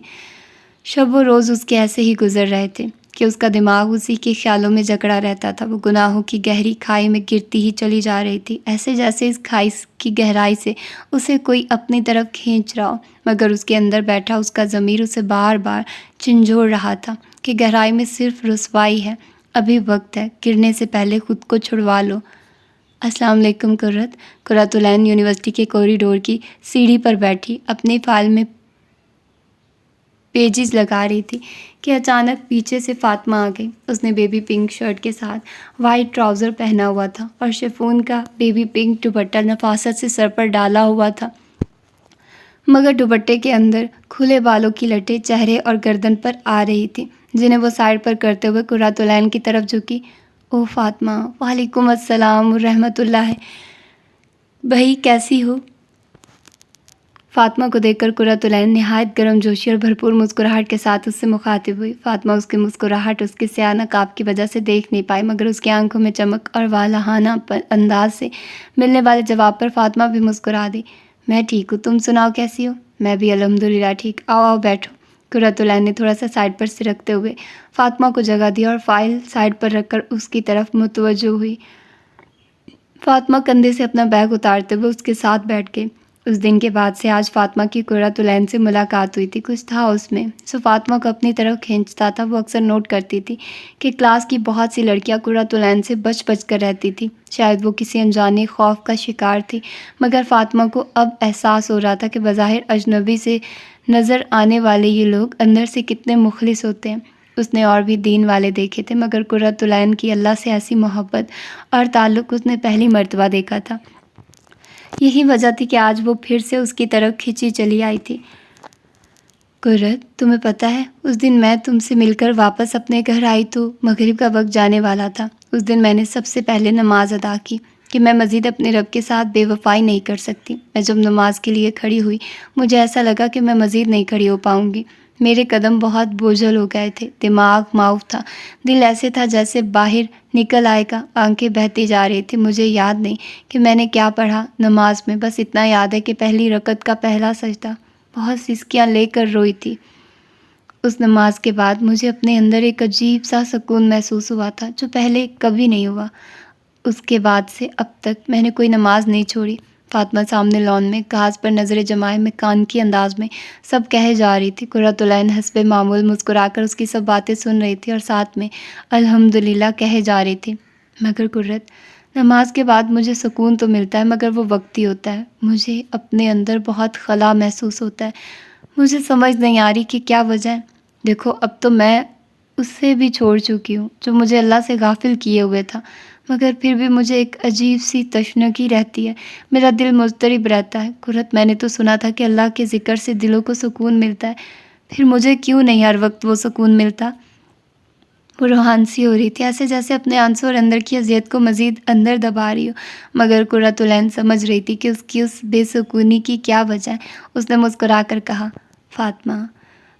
شب و روز اس کے ایسے ہی گزر رہے تھے کہ اس کا دماغ اسی کے خیالوں میں جکڑا رہتا تھا، وہ گناہوں کی گہری کھائی میں گرتی ہی چلی جا رہی تھی، ایسے جیسے اس کھائی کی گہرائی سے اسے کوئی اپنی طرف کھینچ رہا ہو، مگر اس کے اندر بیٹھا اس کا ضمیر اسے بار بار جھنجھوڑ رہا تھا کہ گہرائی میں صرف رسوائی ہے، ابھی وقت ہے، گرنے سے پہلے خود کو چھڑوا لو۔ السلام علیکم قرۃ العین یونیورسٹی کے کوریڈور کی سیڑھی پر بیٹھی اپنی فائل میں پیجز لگا رہی تھی کہ اچانک پیچھے سے فاطمہ آ گئی۔ اس نے بیبی پنک شرٹ کے ساتھ وائٹ ٹراؤزر پہنا ہوا تھا اور شیفون کا بیبی پنک دوپٹہ نفاست سے سر پر ڈالا ہوا تھا، مگر دوپٹے کے اندر کھلے بالوں کی لٹیں چہرے اور گردن پر آ رہی تھی، جنہیں وہ سائڈ پر کرتے ہوئے قرۃ العین کی طرف جھکی۔ او فاطمہ، وعلیکم السلام ورحمۃ اللہ، بھائی کیسی ہو؟ فاطمہ کو دیکھ کر قرۃ العین نہایت گرم جوشی اور بھرپور مسکراہٹ کے ساتھ اس سے مخاطب ہوئی۔ فاطمہ اس کی مسکراہٹ اس کے سیاہ نقاب کی وجہ سے دیکھ نہیں پائی، مگر اس کی آنکھوں میں چمک اور والہانہ انداز سے ملنے والے جواب پر فاطمہ بھی مسکرا دی۔ میں ٹھیک ہوں، تم سناؤ کیسی ہو؟ میں بھی الحمدللہ ٹھیک، آؤ بیٹھو۔ قرۃ العین نے تھوڑا سا سائڈ پر سرکتے ہوئے فاطمہ کو جگہ دی اور فائل سائڈ پر رکھ کر اس کی طرف متوجہ ہوئی۔ فاطمہ کندھے سے اپنا بیگ اتارتے ہوئے اس کے ساتھ بیٹھ گئی۔ اس دن کے بعد سے آج فاطمہ کی قرۃ العین سے ملاقات ہوئی تھی، کچھ تھا اس میں سو فاطمہ کو اپنی طرف کھینچتا تھا۔ وہ اکثر نوٹ کرتی تھی کہ کلاس کی بہت سی لڑکیاں قرۃ العین سے بچ کر رہتی تھی، شاید وہ کسی انجانے خوف کا شکار تھی، مگر فاطمہ کو اب احساس ہو رہا تھا کہ بظاہر اجنبی سے نظر آنے والے یہ لوگ اندر سے کتنے مخلص ہوتے ہیں۔ اس نے اور بھی دین والے دیکھے تھے، مگر قرۃ العین کی اللہ سے ایسی محبت اور تعلق اس نے پہلی مرتبہ دیکھا تھا۔ یہی وجہ تھی کہ آج وہ پھر سے اس کی طرف کھنچی چلی آئی تھی۔ قرۃ، تمہیں پتہ ہے اس دن میں تم سے مل کر واپس اپنے گھر آئی تو مغرب کا وقت جانے والا تھا۔ اس دن میں نے سب سے پہلے نماز ادا کی کہ میں مزید اپنے رب کے ساتھ بے وفائی نہیں کر سکتی۔ میں جب نماز کے لیے کھڑی ہوئی مجھے ایسا لگا کہ میں مزید نہیں کھڑی ہو پاؤں گی، میرے قدم بہت بوجھل ہو گئے تھے، دماغ معاف تھا، دل ایسے تھا جیسے باہر نکل آئے گا، آنکھیں بہتی جا رہی تھی۔ مجھے یاد نہیں کہ میں نے کیا پڑھا نماز میں، بس اتنا یاد ہے کہ پہلی رکعت کا پہلا سجدہ، بہت سسکیاں لے کر روئی تھی۔ اس نماز کے بعد مجھے اپنے اندر ایک عجیب سا سکون محسوس ہوا تھا جو پہلے کبھی نہیں ہوا۔ اس کے بعد سے اب تک میں نے کوئی نماز نہیں چھوڑی۔ فاطمہ سامنے لان میں گھاس پر نظریں جمائے میں کان کی انداز میں سب کہے جا رہی تھی۔ قرۃ العین حسب معمول مسکرا کر اس کی سب باتیں سن رہی تھی اور ساتھ میں الحمدللہ کہے جا رہی تھی۔ مگر قرۃ، نماز کے بعد مجھے سکون تو ملتا ہے مگر وہ وقتی ہوتا ہے۔ مجھے اپنے اندر بہت خلا محسوس ہوتا ہے۔ مجھے سمجھ نہیں آ رہی کہ کیا وجہ ہے۔ دیکھو، اب تو میں اسے بھی چھوڑ چکی ہوں جو مجھے اللہ سے غافل کیے ہوئے تھا، مگر پھر بھی مجھے ایک عجیب سی تشنگی رہتی ہے۔ میرا دل مضطرب رہتا ہے۔ قرۃ، میں نے تو سنا تھا کہ اللہ کے ذکر سے دلوں کو سکون ملتا ہے، پھر مجھے کیوں نہیں ہر وقت وہ سکون ملتا؟ وہ روحان سی ہو رہی تھی، ایسے جیسے اپنے آنسو اور اندر کی اذیت کو مزید اندر دبا رہی ہو۔ مگر قرۃ العین سمجھ رہی تھی کہ اس کی اس بے سکونی کی کیا وجہ ہے۔ اس نے مسکرا کر کہا، فاطمہ،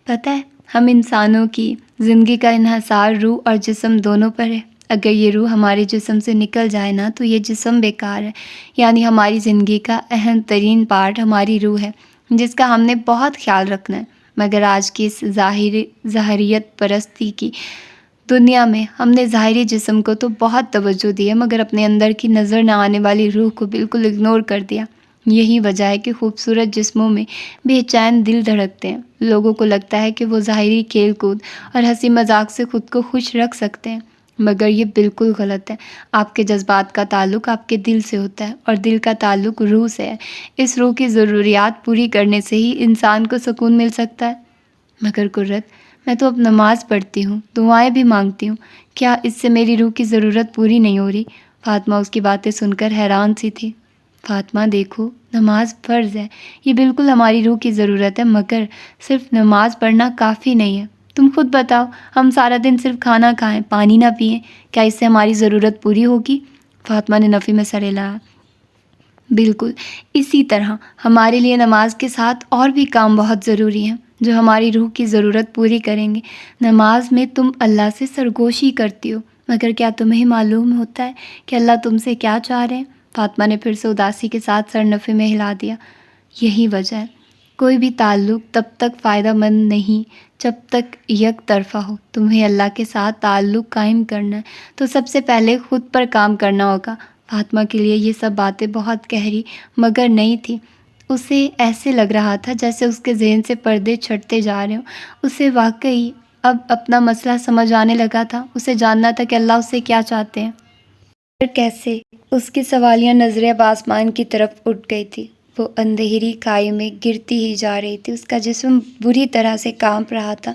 پتہ ہے ہم انسانوں کی زندگی کا انحصار روح اور جسم دونوں پر ہے۔ اگر یہ روح ہمارے جسم سے نکل جائے نا تو یہ جسم بیکار ہے۔ یعنی ہماری زندگی کا اہم ترین پارٹ ہماری روح ہے، جس کا ہم نے بہت خیال رکھنا ہے۔ مگر آج کی اس ظاہریت پرستی کی دنیا میں ہم نے ظاہری جسم کو تو بہت توجہ دی ہے مگر اپنے اندر کی نظر نہ آنے والی روح کو بالکل اگنور کر دیا۔ یہی وجہ ہے کہ خوبصورت جسموں میں بے چین دل دھڑکتے ہیں۔ لوگوں کو لگتا ہے کہ وہ ظاہری کھیل کود اور ہنسی مذاق سے خود کو خوش رکھ سکتے ہیں، مگر یہ بالکل غلط ہے۔ آپ کے جذبات کا تعلق آپ کے دل سے ہوتا ہے اور دل کا تعلق روح سے ہے۔ اس روح کی ضروریات پوری کرنے سے ہی انسان کو سکون مل سکتا ہے۔ مگر قرۃ، میں تو اب نماز پڑھتی ہوں، دعائیں بھی مانگتی ہوں، کیا اس سے میری روح کی ضرورت پوری نہیں ہو رہی؟ فاطمہ اس کی باتیں سن کر حیران سی تھی۔ فاطمہ، دیکھو، نماز فرض ہے، یہ بالکل ہماری روح کی ضرورت ہے، مگر صرف نماز پڑھنا کافی نہیں ہے۔ تم خود بتاؤ، ہم سارا دن صرف کھانا کھائیں، پانی نہ پئیں، کیا اس سے ہماری ضرورت پوری ہوگی؟ فاطمہ نے نفی میں سر ہلایا۔ بالکل اسی طرح ہمارے لیے نماز کے ساتھ اور بھی کام بہت ضروری ہیں جو ہماری روح کی ضرورت پوری کریں گے۔ نماز میں تم اللہ سے سرگوشی کرتی ہو، مگر کیا تمہیں معلوم ہوتا ہے کہ اللہ تم سے کیا چاہ رہے ہیں؟ فاطمہ نے پھر سے اداسی کے ساتھ سر نفی میں ہلا دیا۔ یہی وجہ ہے، کوئی بھی تعلق تب تک فائدہ مند نہیں جب تک یک طرفہ ہو۔ تمہیں اللہ کے ساتھ تعلق قائم کرنا ہے تو سب سے پہلے خود پر کام کرنا ہوگا۔ فاطمہ کے لیے یہ سب باتیں بہت گہری مگر نہیں تھی۔ اسے ایسے لگ رہا تھا جیسے اس کے ذہن سے پردے چھٹتے جا رہے ہوں۔ اسے واقعی اب اپنا مسئلہ سمجھ آنے لگا تھا۔ اسے جاننا تھا کہ اللہ اس سے کیا چاہتے ہیں۔ پھر کیسے؟ اس کی سوالیہ نظریں اب آسمان کی طرف اٹھ گئی تھی۔ وہ اندھیری کھائی میں گرتی ہی جا رہی تھی۔ اس کا جسم بری طرح سے کانپ رہا تھا۔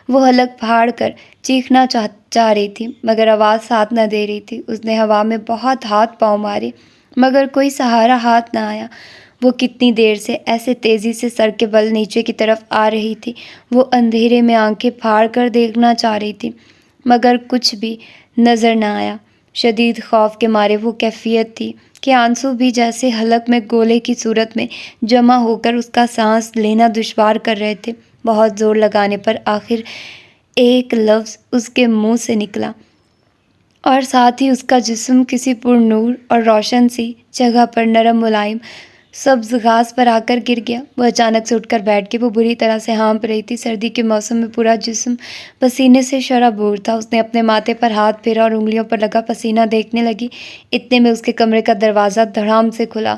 وہ حلق پھاڑ کر چیخنا چاہ رہی تھی مگر آواز ساتھ نہ دے رہی تھی۔ اس نے ہوا میں بہت ہاتھ پاؤں مارے مگر کوئی سہارا ہاتھ نہ آیا۔ وہ کتنی دیر سے ایسے تیزی سے سر کے بل نیچے کی طرف آ رہی تھی۔ وہ اندھیرے میں آنکھیں پھاڑ کر دیکھنا چاہ رہی تھی مگر کچھ بھی نظر نہ آیا۔ شدید خوف کے مارے وہ کیفیت تھی کہ آنسو بھی جیسے حلق میں گولے کی صورت میں جمع ہو کر اس کا سانس لینا دشوار کر رہے تھے۔ بہت زور لگانے پر آخر ایک لفظ اس کے منہ سے نکلا اور ساتھ ہی اس کا جسم کسی پر نور اور روشن سی جگہ پر نرم ملائم سبز گھاس پر آ کر گر گیا۔ وہ اچانک سے اٹھ کر بیٹھ گئی۔ وہ بری طرح سے ہانپ رہی تھی۔ سردی کے موسم میں پورا جسم پسینے سے شرابور تھا۔ اس نے اپنے ماتھے پر ہاتھ پھیرا اور انگلیوں پر لگا پسینہ دیکھنے لگی۔ اتنے میں اس کے کمرے کا دروازہ دھڑام سے کھلا۔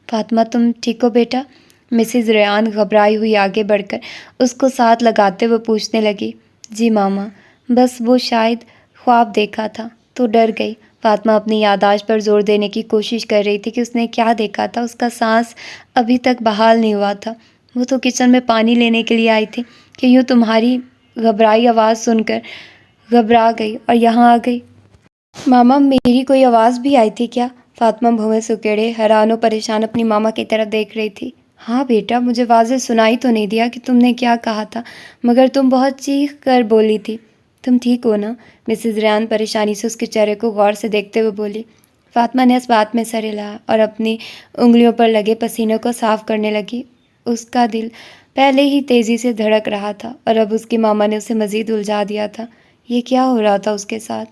فاطمہ، تم ٹھیک ہو بیٹا؟ مسز ریان گھبرائی ہوئی آگے بڑھ کر اس کو ساتھ لگاتے ہوئے پوچھنے لگی۔ جی ماما، بس وہ شاید خواب دیکھا تھا تو ڈر گئی۔ فاطمہ اپنی یادداشت پر زور دینے کی کوشش کر رہی تھی کہ اس نے کیا دیکھا تھا۔ اس کا سانس ابھی تک بحال نہیں ہوا تھا۔ وہ تو کچن میں پانی لینے کے لیے آئی تھی کہ یوں تمہاری گھبرائی آواز سن کر گھبرا گئی اور یہاں آ گئی۔ ماما، میری کوئی آواز بھی آئی تھی کیا؟ فاطمہ بھویں سکیڑے حیران و پریشان اپنی ماما کی طرف دیکھ رہی تھی۔ ہاں بیٹا، مجھے واضح سنائی تو نہیں دیا کہ تم نے کیا کہا تھا، مگر تم بہت چیخ کر بولی تھی۔ تم ٹھیک ہو نا؟ مسز ریان پریشانی سے اس کے چہرے کو غور سے دیکھتے ہوئے بولی۔ فاطمہ نے اس بات میں سر ہلایا اور اپنی انگلیوں پر لگے پسینے کو صاف کرنے لگی۔ اس کا دل پہلے ہی تیزی سے دھڑک رہا تھا اور اب اس کی ماما نے اسے مزید الجھا دیا تھا۔ یہ کیا ہو رہا تھا اس کے ساتھ؟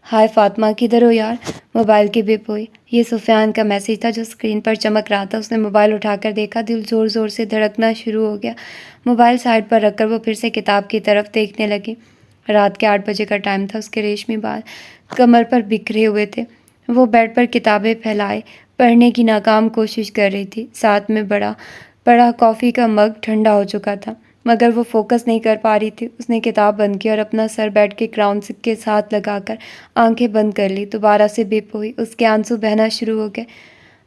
ہائے فاطمہ، کدھر ہو یار؟ موبائل کی بپ ہوئی۔ یہ سفیان کا میسج تھا جو اسکرین پر چمک رہا تھا۔ اس نے موبائل اٹھا کر دیکھا، دل زور زور سے دھڑکنا شروع ہو گیا۔ موبائل سائڈ پر رکھ کر وہ پھر سے کتاب کی طرف دیکھنے لگی۔ رات کے 8 بجے کا ٹائم تھا۔ اس کے ریشمی بال کمر پر بکھرے ہوئے تھے۔ وہ بیڈ پر کتابیں پھیلائے پڑھنے کی ناکام کوشش کر رہی تھی۔ ساتھ میں بڑا کافی کا مگ ٹھنڈا ہو چکا تھا، مگر وہ فوکس نہیں کر پا رہی تھی۔ اس نے کتاب بند کی اور اپنا سر بیڈ کے کراؤن کے ساتھ لگا کر آنکھیں بند کر لی۔ دوبارہ سے بپ ہوئی۔ اس کے آنسو بہنا شروع ہو گئے۔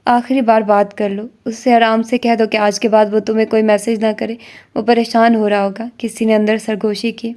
آخری بار بات کر لو، اس سے آرام سے کہہ دو کہ آج کے بعد وہ تمہیں کوئی میسج نہ کرے، وہ پریشان ہو رہا ہوگا، کسی نے اندر سرگوشی کی۔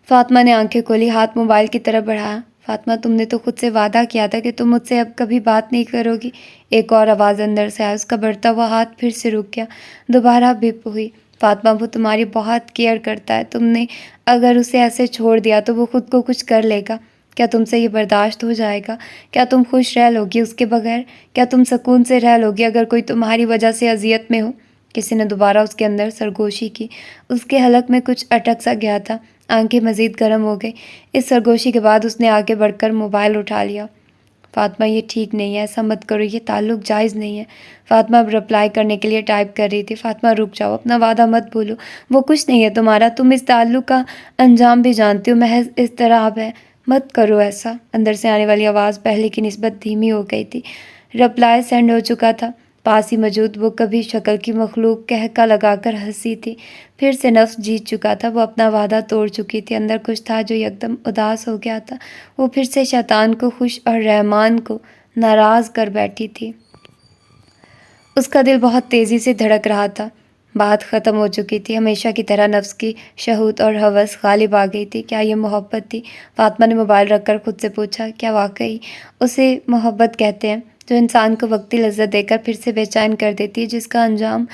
فاطمہ نے آنکھیں کھولی، ہاتھ موبائل کی طرف بڑھایا۔ فاطمہ، تم نے تو خود سے وعدہ کیا تھا کہ تم مجھ سے اب کبھی بات نہیں کرو گی۔ ایک اور آواز اندر سے آئی۔ اس کا بڑھتا ہوا ہاتھ پھر سے رک گیا۔ دوبارہ بپ ہوئی۔ فاطمہ، وہ تمہاری بہت کیئر کرتا ہے، تم نے اگر اسے ایسے چھوڑ دیا تو وہ خود کو کچھ کر لے گا۔ کیا تم سے یہ برداشت ہو جائے گا؟ کیا تم خوش رہ لوگی اس کے بغیر؟ کیا تم سکون سے رہ لوگی اگر کوئی تمہاری وجہ سے اذیت میں ہو؟ کسی نے دوبارہ اس کے اندر سرگوشی کی۔ اس کے حلق میں کچھ اٹک سا گیا تھا، آنکھیں مزید گرم ہو گئی۔ اس سرگوشی کے بعد اس نے آگے بڑھ کر موبائل اٹھا لیا۔ فاطمہ، یہ ٹھیک نہیں ہے، ایسا مت کرو، یہ تعلق جائز نہیں ہے۔ فاطمہ اب رپلائی کرنے کے لیے ٹائپ کر رہی تھی۔ فاطمہ رک جاؤ، اپنا وعدہ مت بھولو، وہ کچھ نہیں ہے تمہارا، تم اس تعلق کا انجام بھی جانتی ہو، محض اضطراب ہے، مت کرو ایسا۔ اندر سے آنے والی آواز پہلے کی نسبت دھیمی ہو گئی تھی۔ رپلائی سینڈ ہو چکا تھا۔ پاس ہی موجود وہ کبھی شکل کی مخلوق کہکا لگا کر ہنسی تھی۔ پھر سے نفس جیت چکا تھا، وہ اپنا وعدہ توڑ چکی تھی۔ اندر کچھ تھا جو یکدم اداس ہو گیا تھا۔ وہ پھر سے شیطان کو خوش اور رحمان کو ناراض کر بیٹھی تھی۔ اس کا دل بہت تیزی سے دھڑک رہا تھا۔ بات ختم ہو چکی تھی۔ ہمیشہ کی طرح نفس کی شہوت اور ہوس غالب آ گئی تھی۔ کیا یہ محبت تھی؟ فاطمہ نے موبائل رکھ کر خود سے پوچھا۔ کیا واقعی اسے محبت کہتے ہیں، جو انسان کو وقتی لذت دے کر پھر سے بے چین کر دیتی ہے، جس کا انجام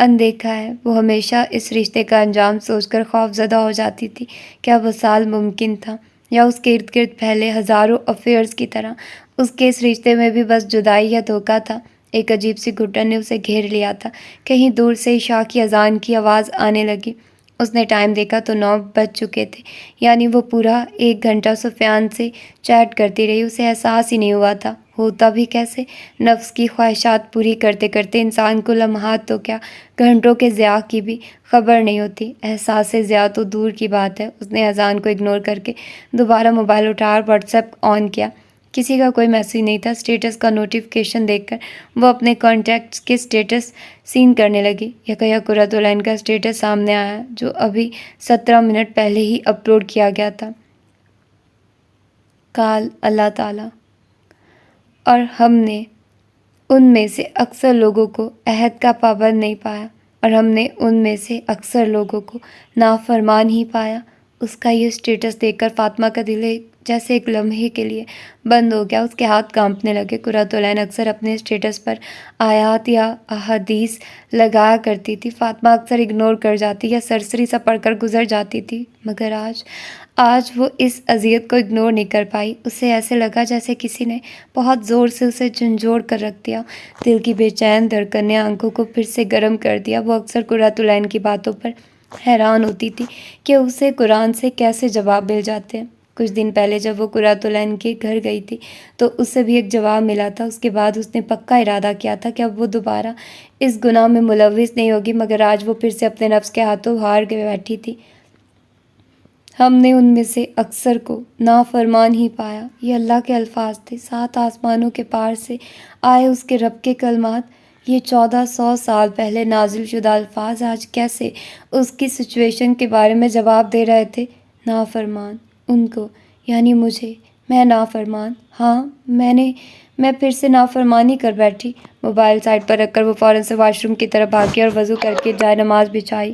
اندیکھا ہے؟ وہ ہمیشہ اس رشتے کا انجام سوچ کر خوف زدہ ہو جاتی تھی۔ کیا وصال ممکن تھا، یا اس کے ارد گرد پھیلے ہزاروں افیئرز کی طرح اس کے اس رشتے میں بھی بس جدائی یا دھوکہ تھا؟ ایک عجیب سی گھٹن نے اسے گھیر لیا تھا۔ کہیں دور سے عشاء کی اذان کی آواز آنے لگی۔ اس نے ٹائم دیکھا تو 9 بج چکے تھے، یعنی وہ پورا 1 گھنٹہ سفیان سے چیٹ کرتی رہی۔ اسے احساس ہی نہیں ہوا تھا، ہوتا بھی کیسے؟ نفس کی خواہشات پوری کرتے کرتے انسان کو لمحات تو کیا، گھنٹوں کے ضیاع کی بھی خبر نہیں ہوتی۔ احساس ضیاع تو دور کی بات ہے۔ اس نے اذان کو اگنور کر کے دوبارہ موبائل اٹھا اور واٹس ایپ آن کیا۔ کسی کا کوئی میسیج نہیں تھا۔ اسٹیٹس کا نوٹیفیکیشن دیکھ کر وہ اپنے کانٹیکٹس کے اسٹیٹس سین کرنے لگی۔ یکا قرۃ العین کا اسٹیٹس سامنے آیا، جو ابھی 17 منٹ پہلے ہی اپلوڈ کیا گیا تھا۔ کال اللہ تعالیٰ اور ہم نے ان میں سے اکثر لوگوں کو عہد کا پابند نہیں پایا، اور ہم نے ان میں سے اکثر لوگوں کو نافرمان ہی پایا۔ اس کا یہ اسٹیٹس دیکھ کر فاطمہ کا دل جیسے ایک لمحے کے لیے بند ہو گیا۔ اس کے ہاتھ کانپنے لگے۔ قرۃ العین اکثر اپنے اسٹیٹس پر آیات یا احادیث لگایا کرتی تھی۔ فاطمہ اکثر اگنور کر جاتی یا سرسری سا پڑھ کر گزر جاتی تھی، مگر آج وہ اس اذیت کو اگنور نہیں کر پائی۔ اسے ایسے لگا جیسے کسی نے بہت زور سے اسے جھنجھوڑ کر رکھ دیا۔ دل کی بے چین دھڑکن نے آنکھوں کو پھر سے گرم کر دیا۔ وہ اکثر قرۃ العین کی باتوں پر حیران ہوتی تھی کہ اسے قرآن سے کیسے جواب مل جاتے ہیں۔ کچھ دن پہلے جب وہ قرۃ العین کے گھر گئی تھی تو اس سے بھی ایک جواب ملا تھا۔ اس کے بعد اس نے پکا ارادہ کیا تھا کہ اب وہ دوبارہ اس گناہ میں ملوث نہیں ہوگی، مگر آج وہ پھر سے اپنے نفس کے ہاتھوں ہار کے بیٹھی تھی۔ ہم نے ان میں سے اکثر کو نافرمان ہی پایا۔ یہ اللہ کے الفاظ تھے، 7 آسمانوں کے پار سے آئے اس کے رب کے کلمات۔ یہ 1400 سال پہلے نازل شدہ الفاظ آج کیسے اس کی سچویشن کے بارے میں جواب دے رہے تھے؟ نافرمان ان کو، یعنی مجھے، میں نافرمان؟ ہاں، میں پھر سے نافرمانی کر بیٹھی۔ موبائل سائڈ پر رکھ کر وہ فوراً سے واش روم کی طرف بھاگی اور وضو کر کے جائے نماز بچھائی۔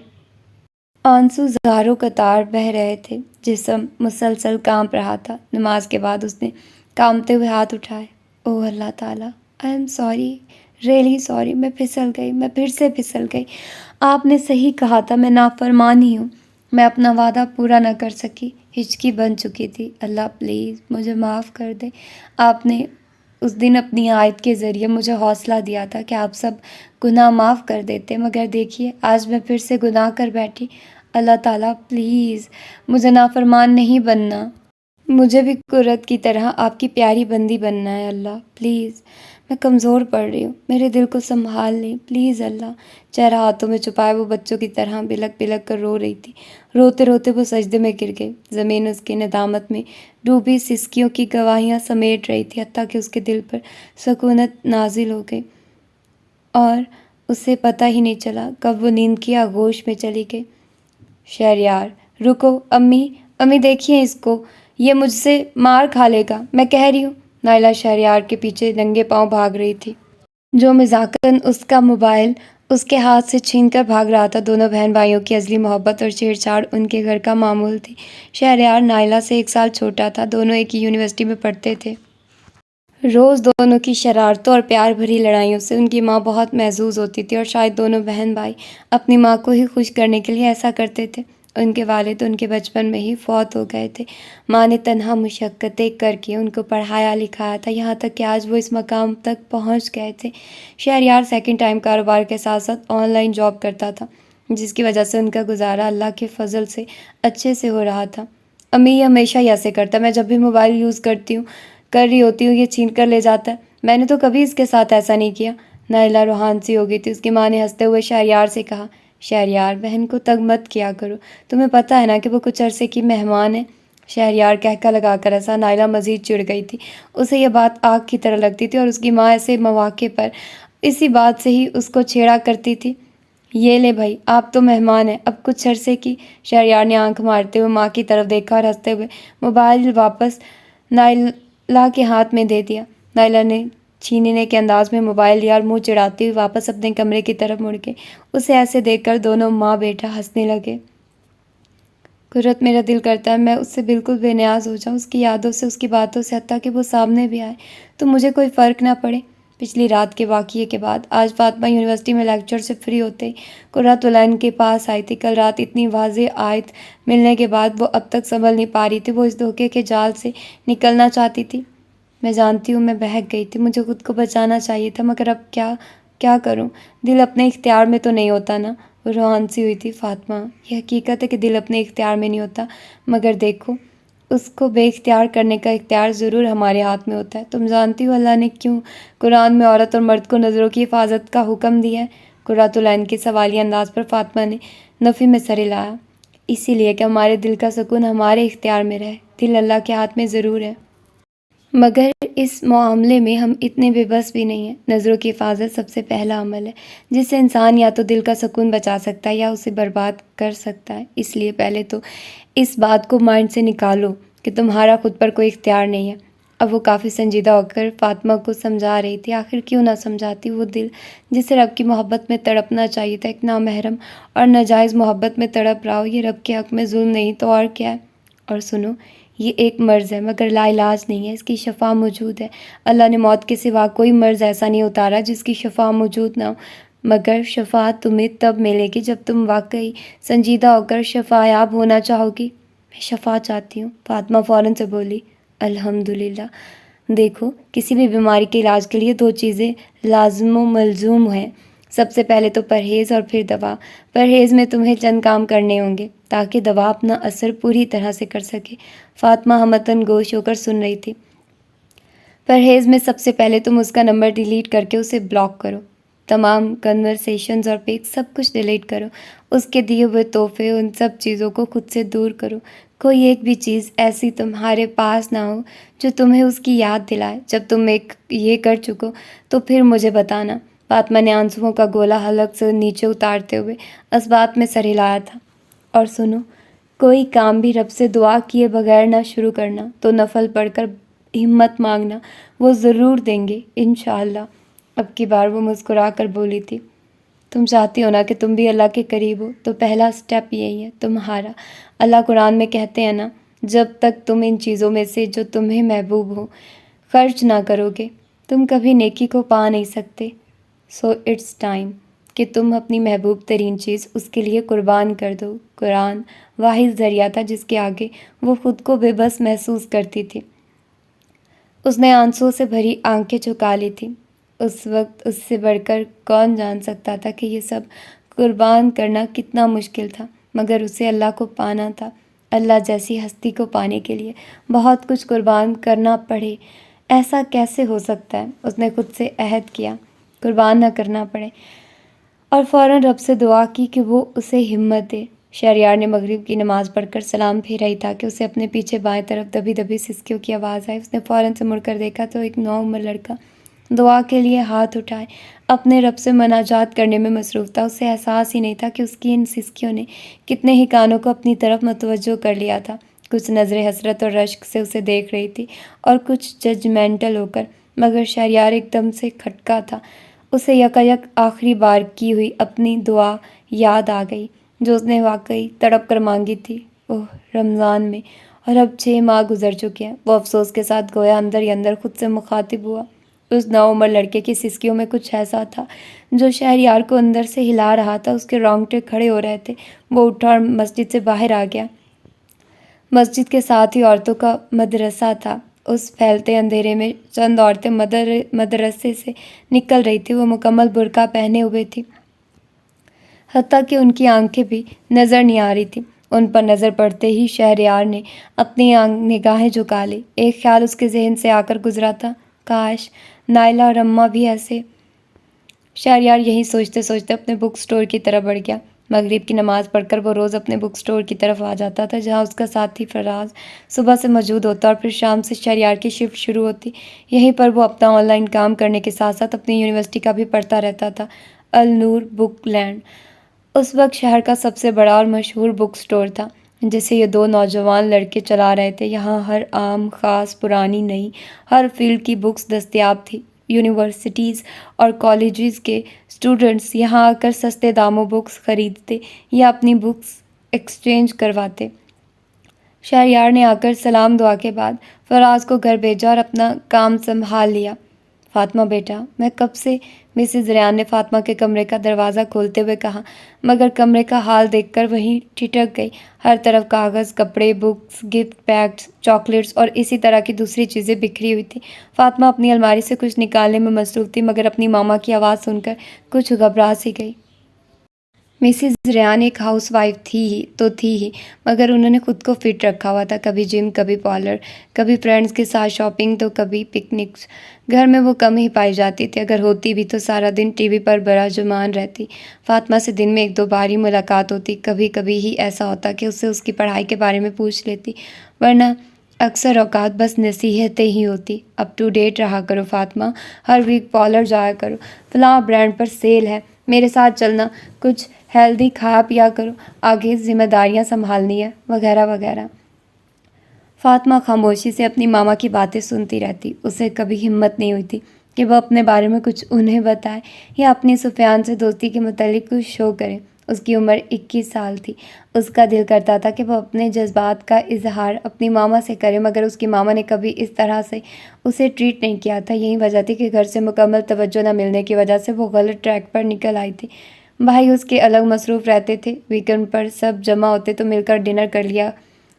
آنسو زاروں قطار بہہ رہے تھے، جسم مسلسل کانپ رہا تھا۔ نماز کے بعد اس نے کانپتے ہوئے ہاتھ اٹھائے۔ اوہ اللہ تعالیٰ، I am sorry, really sorry, میں پھسل گئی، میں پھر سے پھسل گئی۔ آپ نے صحیح کہا تھا، میں نافرمان ہی ہوں، میں اپنا وعدہ پورا نہ کر سکی، ہچکی بن چکی تھی۔ اللہ پلیز مجھے معاف کر دے۔ آپ نے اس دن اپنی آیت کے ذریعے مجھے حوصلہ دیا تھا کہ آپ سب گناہ معاف کر دیتے، مگر دیکھیے آج میں پھر سے گناہ کر بیٹھی۔ اللہ تعالیٰ پلیز مجھے نافرمان نہیں بننا۔ مجھے بھی قرت کی طرح آپ کی پیاری بندی بننا ہے اللہ، پلیز۔ میں کمزور پڑ رہی ہوں، میرے دل کو سنبھال لیں پلیز اللہ۔ چہرہ ہاتھوں میں چھپائے وہ بچوں کی طرح بلک بلک کر رو رہی تھی۔ روتے روتے وہ سجدے میں گر گئی۔ زمین اس کی ندامت میں ڈوبی سسکیوں کی گواہیاں سمیٹ رہی تھی، حتیٰ کہ اس کے دل پر سکونت نازل ہو گئی اور اسے پتہ ہی نہیں چلا کب وہ نیند کی آغوش میں چلی گئی۔ شہریار، رکو، امی امی دیکھیے اس کو، یہ مجھ سے مار کھا لے گا، میں کہہ رہی ہوں۔ نائلہ شہریار کے پیچھے ننگے پاؤں بھاگ رہی تھی، جو مذاکراً اس کا موبائل اس کے ہاتھ سے چھین کر بھاگ رہا تھا۔ دونوں بہن بھائیوں کی ازلی محبت اور چھیڑ چھاڑ ان کے گھر کا معمول تھی۔ شہریار نائلہ سے 1 سال چھوٹا تھا، دونوں ایک ہی یونیورسٹی میں پڑھتے تھے۔ روز دونوں کی شرارتوں اور پیار بھری لڑائیوں سے ان کی ماں بہت محظوظ ہوتی تھی، اور شاید دونوں بہن بھائی اپنی ماں کو ہی خوش کرنے کے لیے ایسا کرتے تھے۔ ان کے والد ان کے بچپن میں ہی فوت ہو گئے تھے۔ ماں نے تنہا مشقتیں کر کے ان کو پڑھایا لکھایا تھا، یہاں تک کہ آج وہ اس مقام تک پہنچ گئے تھے۔ شہریار سیکنڈ ٹائم کاروبار کے ساتھ ساتھ آن لائن جاب کرتا تھا، جس کی وجہ سے ان کا گزارا اللہ کے فضل سے اچھے سے ہو رہا تھا۔ امی یہ ہمیشہ ہی ایسے کرتا ہے، میں جب بھی موبائل یوز کر رہی ہوتی ہوں یہ چھین کر لے جاتا ہے، میں نے تو کبھی اس کے ساتھ ایسا نہیں کیا۔ نائلہ روحان سی ہو گئی تھی۔ اس کی ماں نے ہنستے ہوئے شہریار سے کہا، شہریار بہن کو تنگ مت کیا کرو، تمہیں پتہ ہے نا کہ وہ کچھ عرصے کی مہمان ہے۔ شہریار کہکا لگا کر ہنسا۔ نائلہ مزید چڑ گئی تھی، اسے یہ بات آگ کی طرح لگتی تھی، اور اس کی ماں ایسے مواقع پر اسی بات سے ہی اس کو چھیڑا کرتی تھی۔ یہ لے بھائی، آپ تو مہمان ہیں، اب کچھ عرصے کی۔ شہریار نے آنکھ مارتے ہوئے ماں کی طرف دیکھا اور ہنستے ہوئے موبائل واپس نائلہ کے ہاتھ میں دے دیا۔ نائلہ نے چھیننے کے انداز میں موبائل لیا اور منہ چڑھاتے ہوئے واپس اپنے کمرے کی طرف مڑ گئی۔ اسے ایسے دیکھ کر دونوں ماں بیٹا ہنسنے لگے۔ قرت، میرا دل کرتا ہے میں اس سے بالکل بے نیاز ہو جاؤں، اس کی یادوں سے، اس کی باتوں سے، حتیٰ کہ وہ سامنے بھی آئے تو مجھے کوئی فرق نہ پڑے۔ پچھلی رات کے واقعے کے بعد آج فاطمہ یونیورسٹی میں لیکچر سے فری ہوتے ہی قرۃ العین کے پاس آئی تھی۔ کل رات اتنی واضح آیت ملنے کے بعد وہ اب تک سنبھل نہیں پا رہی تھی۔ وہ اس دھوکے کے جال سے نکلنا چاہتی تھی۔ میں جانتی ہوں میں بہک گئی تھی، مجھے خود کو بچانا چاہیے تھا، مگر اب کیا کروں؟ دل اپنے اختیار میں تو نہیں ہوتا نا۔ وہ روحان سی ہوئی تھی۔ فاطمہ، یہ حقیقت ہے کہ دل اپنے اختیار میں نہیں ہوتا، مگر دیکھو اس کو بے اختیار کرنے کا اختیار ضرور ہمارے ہاتھ میں ہوتا ہے۔ تم جانتی ہو اللہ نے کیوں قرآن میں عورت اور مرد کو نظروں کی حفاظت کا حکم دیا ہے؟ قرۃ العین کے سوالیہ انداز پر فاطمہ نے نفی میں سر ہلایا۔ اسی لیے کہ ہمارے دل کا سکون ہمارے اختیار میں رہے۔ دل اللہ کے ہاتھ میں ضرور ہے، مگر اس معاملے میں ہم اتنے بے بس بھی نہیں ہیں۔ نظروں کی حفاظت سب سے پہلا عمل ہے جس سے انسان یا تو دل کا سکون بچا سکتا ہے یا اسے برباد کر سکتا ہے۔ اس لیے پہلے تو اس بات کو مائنڈ سے نکالو کہ تمہارا خود پر کوئی اختیار نہیں ہے۔ اب وہ کافی سنجیدہ ہو کر فاطمہ کو سمجھا رہی تھی۔ آخر کیوں نہ سمجھاتی؟ وہ دل جسے رب کی محبت میں تڑپنا چاہیے تھا، ایک نامحرم اور ناجائز محبت میں تڑپ رہا ہو، یہ رب کے حق میں ظلم نہیں تو اور کیا ہے؟ اور سنو، یہ ایک مرض ہے مگر لا علاج نہیں ہے، اس کی شفا موجود ہے۔ اللہ نے موت کے سوا کوئی مرض ایسا نہیں اتارا جس کی شفا موجود نہ ہو، مگر شفا تمہیں تب ملے گی جب تم واقعی سنجیدہ ہو کر شفا یاب ہونا چاہو گی۔ میں شفا چاہتی ہوں، فاطمہ فوراً سے بولی۔ الحمدللہ۔ دیکھو، کسی بھی بیماری کے علاج کے لیے 2 چیزیں لازم و ملزوم ہیں، سب سے پہلے تو پرہیز اور پھر دوا۔ پرہیز میں تمہیں چند کام کرنے ہوں گے تاکہ دوا اپنا اثر پوری طرح سے کر سکے۔ فاطمہ ہمتاً گوش ہو کر سن رہی تھی۔ پرہیز میں سب سے پہلے تم اس کا نمبر ڈیلیٹ کر کے اسے بلاک کرو، تمام کنورسیشنز اور پکس سب کچھ ڈیلیٹ کرو، اس کے دیے ہوئے تحفے ان سب چیزوں کو خود سے دور کرو۔ کوئی ایک بھی چیز ایسی تمہارے پاس نہ ہو جو تمہیں اس کی یاد دلائے۔ جب تم یہ کر چکو تو پھر مجھے بتانا۔ فاطمہ نے آنسوؤں کا گولا حلق سے نیچے اتارتے ہوئے اسبات میں سر ہلایا تھا۔ اور سنو، کوئی کام بھی رب سے دعا کیے بغیر نہ شروع کرنا، تو نفل پڑھ کر ہمت مانگنا، وہ ضرور دیں گے انشاءاللہ۔ اب کی بار وہ مسکرا کر بولی تھی، تم چاہتی ہو نا کہ تم بھی اللہ کے قریب ہو، تو پہلا سٹیپ یہی ہے تمہارا۔ اللہ قرآن میں کہتے ہیں نا، جب تک تم ان چیزوں میں سے جو تمہیں محبوب ہو خرچ نہ کرو گے تم کبھی نیکی کو پا نہیں سکتے۔ سو اٹس ٹائم کہ تم اپنی محبوب ترین چیز اس کے لیے قربان کر دو۔ قرآن واحد ذریعہ تھا جس کے آگے وہ خود کو بے بس محسوس کرتی تھی۔ اس نے آنسوؤں سے بھری آنکھیں جھکا لی تھیں۔ اس وقت اس سے بڑھ کر کون جان سکتا تھا کہ یہ سب قربان کرنا کتنا مشکل تھا، مگر اسے اللہ کو پانا تھا۔ اللہ جیسی ہستی کو پانے کے لیے بہت کچھ قربان کرنا پڑے، ایسا کیسے ہو سکتا ہے؟ اس نے خود سے عہد کیا قربان نہ کرنا پڑے، اور فوراً رب سے دعا کی کہ وہ اسے ہمت دے۔ شہریار نے مغرب کی نماز پڑھ کر سلام پھیرا ہی تھا کہ اسے اپنے پیچھے بائیں طرف دبی دبی سسکیوں کی آواز آئی۔ اس نے فوراً سے مڑ کر دیکھا تو ایک نوعمر لڑکا دعا کے لیے ہاتھ اٹھائے اپنے رب سے مناجات کرنے میں مصروف تھا۔ اسے احساس ہی نہیں تھا کہ اس کی ان سسکیوں نے کتنے ہی کانوں کو اپنی طرف متوجہ کر لیا تھا۔ کچھ نظریں حسرت اور رشک سے اسے دیکھ رہی تھی اور کچھ ججمنٹل ہو کر، مگر شہریار ایک دم سے کھٹکا تھا۔ اسے یکایک آخری بار کی ہوئی اپنی دعا یاد آ گئی جو اس نے واقعی تڑپ کر مانگی تھی، رمضان میں، اور اب 6 ماہ گزر چکے ہیں۔ وہ افسوس کے ساتھ گویا اندر ہی اندر خود سے مخاطب ہوا۔ اس نوعمر لڑکے کی سسکیوں میں کچھ ایسا تھا جو شہریار کو اندر سے ہلا رہا تھا۔ اس کے رونگٹے کھڑے ہو رہے تھے۔ وہ اٹھا اور مسجد سے باہر آ گیا۔ مسجد کے ساتھ ہی عورتوں کا مدرسہ تھا۔ اس پھیلتے اندھیرے میں چند عورتیں مدرسے سے نکل رہی تھیں۔ وہ مکمل برقع پہنے ہوئے تھی، حتیٰ کہ ان کی آنکھیں بھی نظر نہیں آ رہی تھیں۔ ان پر نظر پڑتے ہی شہریار نے اپنی نگاہیں جھکا لی۔ ایک خیال اس کے ذہن سے آ کر گزرا تھا، کاش نائلہ اور اماں بھی ایسے۔ شہریار یہی سوچتے سوچتے اپنے بک سٹور کی طرف بڑھ گیا۔ مغرب کی نماز پڑھ کر وہ روز اپنے بک سٹور کی طرف آ جاتا تھا جہاں اس کا ساتھی فراز صبح سے موجود ہوتا اور پھر شام سے شہریار کی شفٹ شروع ہوتی۔ یہیں پر وہ اپنا آن لائن کام کرنے کے ساتھ ساتھ اپنی یونیورسٹی کا بھی پڑھتا رہتا تھا۔ النور بک لینڈ اس وقت شہر کا سب سے بڑا اور مشہور بک سٹور تھا جسے یہ 2 نوجوان لڑکے چلا رہے تھے۔ یہاں ہر عام، خاص، پرانی، نئی، ہر فیلڈ کی بکس دستیاب تھی۔ یونیورسٹیز اور کالجز کے اسٹوڈنٹس یہاں آ کر سستے داموں بکس خریدتے یا اپنی بکس ایکسچینج کرواتے۔ شہریار نے آ کر سلام دعا کے بعد فراز کو گھر بھیجا اور اپنا کام سنبھال لیا۔ فاطمہ بیٹا، میں کب سے، مسز ریان نے فاطمہ کے کمرے کا دروازہ کھولتے ہوئے کہا، مگر کمرے کا حال دیکھ کر وہیں ٹھٹک گئی۔ ہر طرف کاغذ، کپڑے، بکس، گفٹ پیکس، چاکلیٹس اور اسی طرح کی دوسری چیزیں بکھری ہوئی تھیں۔ فاطمہ اپنی الماری سے کچھ نکالنے میں مصروف تھی مگر اپنی ماما کی آواز سن کر کچھ گھبرا سی گئی۔ مسز ریان ایک ہاؤس وائف تھی ہی مگر انہوں نے خود کو فٹ رکھا ہوا تھا، کبھی جم، کبھی پارلر، کبھی فرینڈز کے ساتھ شاپنگ تو کبھی پکنکس۔ گھر میں وہ کم ہی پائی جاتی تھی، اگر ہوتی بھی تو سارا دن ٹی وی پر براجمان رہتی۔ فاطمہ سے دن میں 1-2 بار ہی ملاقات ہوتی، کبھی کبھی ہی ایسا ہوتا کہ اسے اس کی پڑھائی کے بارے میں پوچھ لیتی، ورنہ اکثر اوقات بس نصیحتیں ہی ہوتی۔ اپ ٹو ڈیٹ رہا کرو فاطمہ، ہر ویک پارلر جایا کرو، فلاں برانڈ پر سیل ہے، میرے ساتھ چلنا، کچھ ہیلدی کھایا پیا کرو، آگے ذمہ داریاں سنبھالنی ہے، وغیرہ وغیرہ۔ فاطمہ خاموشی سے اپنی ماما کی باتیں سنتی رہتی۔ اسے کبھی ہمت نہیں ہوئی تھی کہ وہ اپنے بارے میں کچھ انہیں بتائے یا اپنی سفیان سے دوستی کے متعلق کچھ شو کرے۔ اس کی عمر 21 سال تھی۔ اس کا دل کرتا تھا کہ وہ اپنے جذبات کا اظہار اپنی ماما سے کرے مگر اس کی ماما نے کبھی اس طرح سے اسے ٹریٹ نہیں کیا تھا۔ یہی وجہ تھی کہ گھر سے مکمل توجہ نہ ملنے کی وجہ سے وہ غلط ٹریک پر نکل آئی تھی۔ بھائی اس کے الگ مصروف رہتے تھے، ویکینڈ پر سب جمع ہوتے تو مل کر ڈنر کر لیا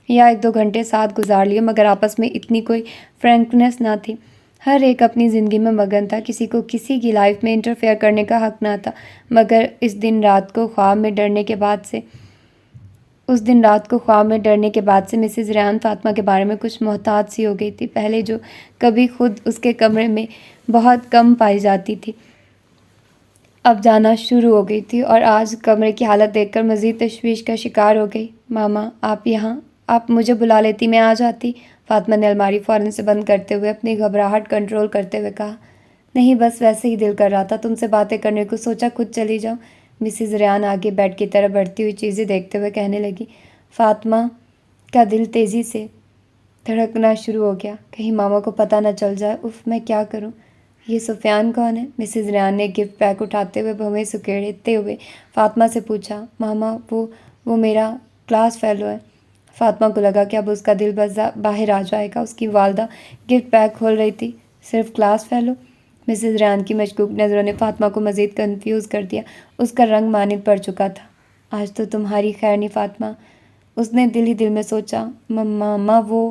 یا 1-2 گھنٹے ساتھ گزار لیے مگر آپس میں اتنی کوئی فرینکنس نہ تھی۔ ہر ایک اپنی زندگی میں مگن تھا، کسی کو کسی کی لائف میں انٹرفیئر کرنے کا حق نہ تھا۔ مگر اس دن رات کو خواب میں ڈرنے کے بعد سے مسز ریان فاطمہ کے بارے میں کچھ محتاط سی ہو گئی تھی۔ پہلے جو کبھی خود اس کے کمرے میں بہت کم پائی جاتی تھی اب جانا شروع ہو گئی تھی اور آج کمرے کی حالت دیکھ کر مزید تشویش کا شکار ہو گئی۔ ماما آپ یہاں، آپ مجھے بلا لیتی، میں آ جاتی۔ فاطمہ نے الماری فوراً سے بند کرتے ہوئے اپنی گھبراہٹ کنٹرول کرتے ہوئے کہا، نہیں بس ویسے ہی دل کر رہا تھا تم سے باتیں کرنے کو، سوچا خود چلی جاؤں۔ مسز ریان آگے بیڈ کی طرف بڑھتی ہوئی چیزیں دیکھتے ہوئے کہنے لگی۔ فاطمہ کا دل تیزی سے دھڑکنا شروع ہو گیا، کہیں ماما کو پتہ نہ چل جائے، اف میں کیا کروں۔ یہ سفیان کون ہے؟ مسز ریان نے گفٹ پیک اٹھاتے ہوئے بھویں سکیڑتے ہوئے فاطمہ سے پوچھا۔ ماما وہ میرا کلاس فیلو ہے۔ فاطمہ کو لگا کہ اب اس کا دل باہر آ جائے گا۔ اس کی والدہ گفٹ پیک کھول رہی تھی۔ صرف کلاس فیلو؟ مسز ریان کی مشکوک نظروں نے فاطمہ کو مزید کنفیوز کر دیا۔ اس کا رنگ مانند پڑ چکا تھا۔ آج تو تمہاری خیر نہیں فاطمہ، اس نے دل ہی دل میں سوچا۔ ماما وہ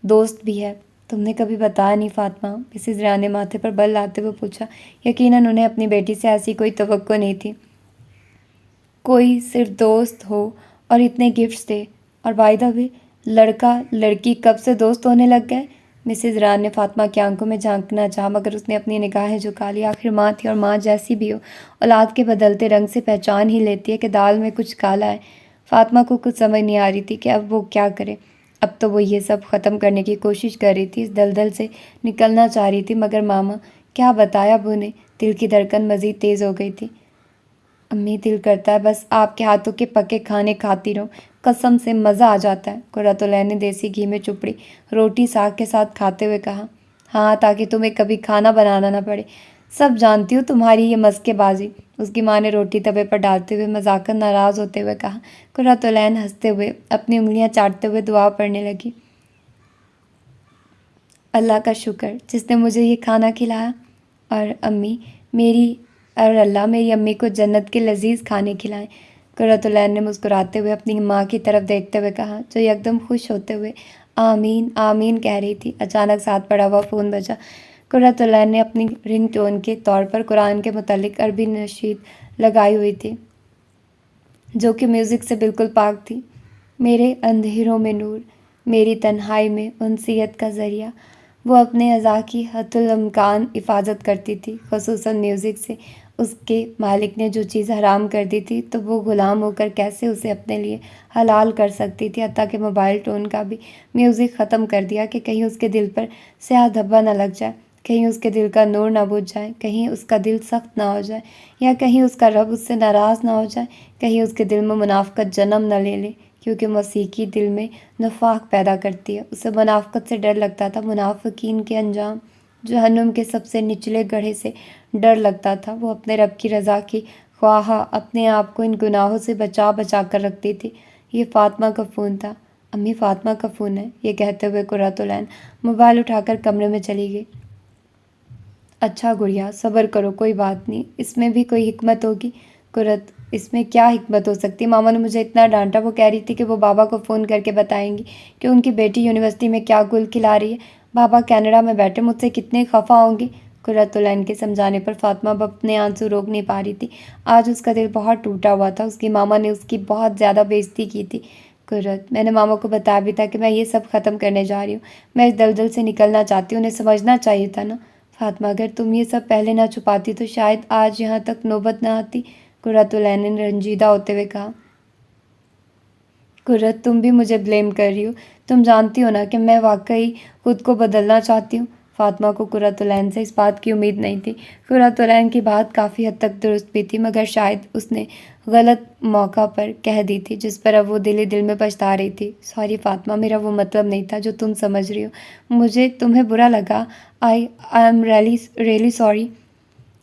دوست بھی ہے، تم نے کبھی بتایا نہیں فاطمہ، مسز ریان نے ماتھے پر بل لاتے ہوئے پوچھا۔ یقیناً انہیں اپنی بیٹی سے ایسی کوئی توقع نہیں تھی، کوئی صرف دوست ہو اور اتنے گفٹس دے، اور بائی دی وے لڑکا لڑکی کب سے دوست ہونے لگ گئے؟ مسز ران نے فاطمہ کی آنکھوں میں جھانکنا چاہا، مگر اس نے اپنی نگاہیں جھکا لی۔ آخر ماں تھی، اور ماں جیسی بھی ہو، اولاد کے بدلتے رنگ سے پہچان ہی لیتی ہے کہ دال میں کچھ کالا ہے۔ فاطمہ کو کچھ سمجھ نہیں آ رہی تھی کہ اب وہ کیا کرے۔ اب تو وہ یہ سب ختم کرنے کی کوشش کر رہی تھی، اس دلدل سے نکلنا چاہ رہی تھی، مگر ماما کیا بتایا اب انہیں؟ دل کی دھڑکن مزید تیز ہو گئی تھی۔ امی دل کرتا ہے بس آپ کے ہاتھوں کے پکے کھانے کھاتی رہوں، قسم سے مزہ آ جاتا ہے، قرۃ العین نے دیسی گھی میں چپڑی روٹی ساگ کے ساتھ کھاتے ہوئے کہا۔ ہاں، تاکہ تمہیں کبھی کھانا بنانا نہ پڑے۔ سب جانتی ہوں تمہاری یہ مسکے بازی، اس کی ماں نے روٹی توے پر ڈالتے ہوئے مذاقن ناراض ہوتے ہوئے کہا۔ قرۃ العین ہنستے ہوئے اپنی انگلیاں چاٹتے ہوئے دعا پڑھنے لگی۔ اللہ کا شکر جس نے مجھے یہ کھانا کھلایا، اور اللہ میری امی کو جنت کے لذیذ کھانے کھلائیں۔ قرۃ العین نے مسکراتے ہوئے اپنی ماں کی طرف دیکھتے ہوئے کہا، جو یکدم خوش ہوتے ہوئے آمین آمین کہہ رہی تھی۔ اچانک ساتھ پڑا ہوا فون بجا۔ قرۃ العین نے اپنی رنگ ٹون کے طور پر قرآن کے متعلق عربی نشید لگائی ہوئی تھی، جو کہ میوزک سے بالکل پاک تھی۔ میرے اندھیروں میں نور، میری تنہائی میں انسیت کا ذریعہ۔ وہ اپنے اعضاء کی حتی الامکان حفاظت کرتی تھی، خصوصاً میوزک سے۔ اس کے مالک نے جو چیز حرام کر دی تھی تو وہ غلام ہو کر کیسے اسے اپنے لیے حلال کر سکتی تھی؟ حتیٰ کہ موبائل ٹون کا بھی میوزک ختم کر دیا کہ کہیں اس کے دل پر سیاہ دھبا نہ لگ جائے، کہیں اس کے دل کا نور نہ بجھ جائے، کہیں اس کا دل سخت نہ ہو جائے، یا کہیں اس کا رب اس سے ناراض نہ ہو جائے، کہیں اس کے دل میں منافقت جنم نہ لے لے، کیونکہ موسیقی دل میں نفاق پیدا کرتی ہے۔ اسے منافقت سے ڈر لگتا تھا، منافقین کے انجام، جہنم کے سب سے نچلے گڑھے سے ڈر لگتا تھا۔ وہ اپنے رب کی رضا کی خواہاں اپنے آپ کو ان گناہوں سے بچا بچا کر رکھتی تھی۔ یہ فاطمہ کا فون تھا۔ امی فاطمہ کا فون ہے، یہ کہتے ہوئے قرۃ العین موبائل اٹھا کر کمرے میں چلی گئی۔ اچھا گڑیا، صبر کرو، کوئی بات نہیں، اس میں بھی کوئی حکمت ہوگی۔ قرۃ، اس میں کیا حکمت ہو سکتی؟ ماما نے مجھے اتنا ڈانٹا، وہ کہہ رہی تھی کہ وہ بابا کو فون کر کے بتائیں گی کہ ان کی بیٹی یونیورسٹی میں کیا گل کھلا رہی ہے۔ بابا کینیڈا میں بیٹھے مجھ سے کتنے خفا ہوں گے۔ قرۃ العین کے سمجھانے پر فاطمہ اب اپنے آنسو روک نہیں پا رہی تھی۔ آج اس کا دل بہت ٹوٹا ہوا تھا، اس کی ماما نے اس کی بہت زیادہ بے عزتی کی تھی۔ قرۃ، میں نے ماما کو بتایا بھی تھا کہ میں یہ سب ختم کرنے جا رہی ہوں، میں اس دلدل سے نکلنا چاہتی ہوں، انہیں سمجھنا چاہیے تھا نا۔ فاطمہ، اگر تم یہ سب پہلے نہ چھپاتی تو شاید آج یہاں تک نوبت نہ آتی، قرۃ العین نے رنجیدہ ہوتے ہوئے کہا۔ قرۃ، تم بھی مجھے بلیم کر رہی ہو، تم جانتی ہو نا کہ میں واقعی خود کو بدلنا چاہتی ہوں۔ فاطمہ کو قرۃ العین سے اس بات کی امید نہیں تھی۔ قرۃ العین کی بات کافی حد تک درست بھی تھی، مگر شاید اس نے غلط موقع پر کہہ دی تھی، جس پر اب وہ دل ہی دل میں پچھتا رہی تھی۔ سوری فاطمہ، میرا وہ مطلب نہیں تھا جو تم سمجھ رہی ہو، مجھے تمہیں برا لگا، آئی ایم ریئلی سوری،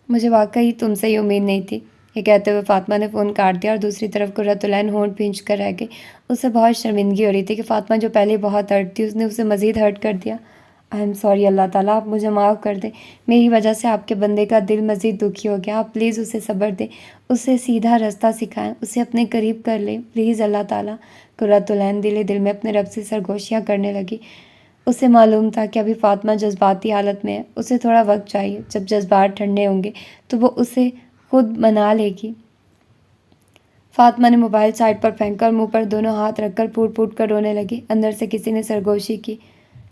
مجھے واقعی تم سے یہ امید نہیں تھی۔ یہ کہتے ہوئے فاطمہ نے فون کاٹ دیا، اور دوسری طرف قرۃ العین ہونٹ بھینچ کر رہ گئی۔ اسے بہت شرمندگی ہو رہی تھی کہ فاطمہ جو پہلے بہت ہرٹ تھی، اس نے اسے مزید ہرٹ کر دیا۔ آئی ایم سوری، اللہ تعالیٰ آپ مجھے معاف کر دیں، میری وجہ سے آپ کے بندے کا دل مزید دکھی ہو گیا، آپ پلیز اسے صبر دیں، اسے سیدھا رستہ سکھائیں، اسے اپنے قریب کر لیں، پلیز اللہ تعالیٰ۔ قرۃ العین دل ہی دل میں اپنے رب سے سرگوشیاں کرنے لگی۔ اسے معلوم تھا کہ ابھی فاطمہ جذباتی حالت میں ہے، اسے تھوڑا وقت چاہیے، جب جذبات ٹھنڈے ہوں گے تو وہ اسے خود منا لے گی۔ فاطمہ نے موبائل سائڈ پر پھینکا اور منہ پر دونوں ہاتھ رکھ کر پھوٹ پھوٹ کر رونے لگی۔ اندر سے کسی نے سرگوشی کی،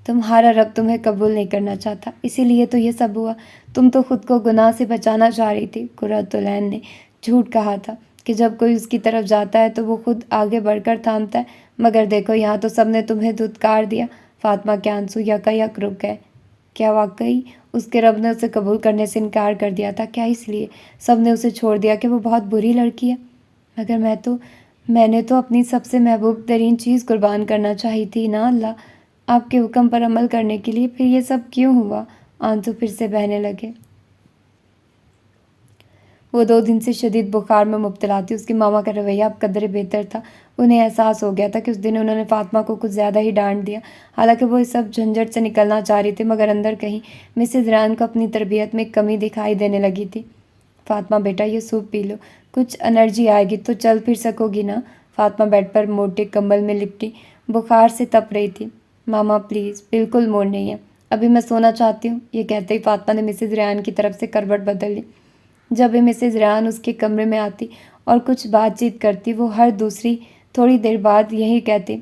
تمہارا رب تمہیں قبول نہیں کرنا چاہتا، اسی لیے تو یہ سب ہوا، تم تو خود کو گناہ سے بچانا چاہ رہی تھی۔ قرۃ العین نے جھوٹ کہا تھا کہ جب کوئی اس کی طرف جاتا ہے تو وہ خود آگے بڑھ کر تھامتا ہے، مگر دیکھو یہاں تو سب نے تمہیں دھتکار دیا۔ فاطمہ کے آنسو یکایک رک گئے۔ کیا واقعی اس کے رب نے اسے قبول کرنے سے انکار کر دیا تھا؟ کیا اس لیے سب نے اسے چھوڑ دیا کہ وہ بہت بری لڑکی ہے؟ مگر میں نے تو اپنی سب سے محبوب ترین چیز قربان کرنا چاہی تھی نا اللہ، آپ کے حکم پر عمل کرنے کے لیے، پھر یہ سب کیوں ہوا؟ آنسو پھر سے بہنے لگے۔ وہ 2 دن سے شدید بخار میں مبتلا تھی۔ اس کی ماما کا رویہ اب قدرے بہتر تھا۔ انہیں احساس ہو گیا تھا کہ اس دن انہوں نے فاطمہ کو کچھ زیادہ ہی ڈانٹ دیا، حالانکہ وہ اس سب جھنجھٹ سے نکلنا چاہ رہی تھی، مگر اندر کہیں مسز ران کو اپنی تربیت میں کمی دکھائی دینے لگی تھی۔ فاطمہ بیٹا، یہ سوپ پی لو، کچھ انرجی آئے گی تو چل پھر سکو گی نا۔ فاطمہ بیڈ پر موٹے کمبل میں لپٹی بخار سے تپ رہی تھی۔ ماما پلیز، بالکل موڈ نہیں ہے، ابھی میں سونا چاہتی ہوں۔ یہ کہتے ہی فاطمہ نے مسز ریان کی طرف سے کروٹ بدل لی۔ جب بھی مسز ریان اس کے کمرے میں آتی اور کچھ بات چیت کرتی، وہ ہر دوسری تھوڑی دیر بعد یہی کہتی،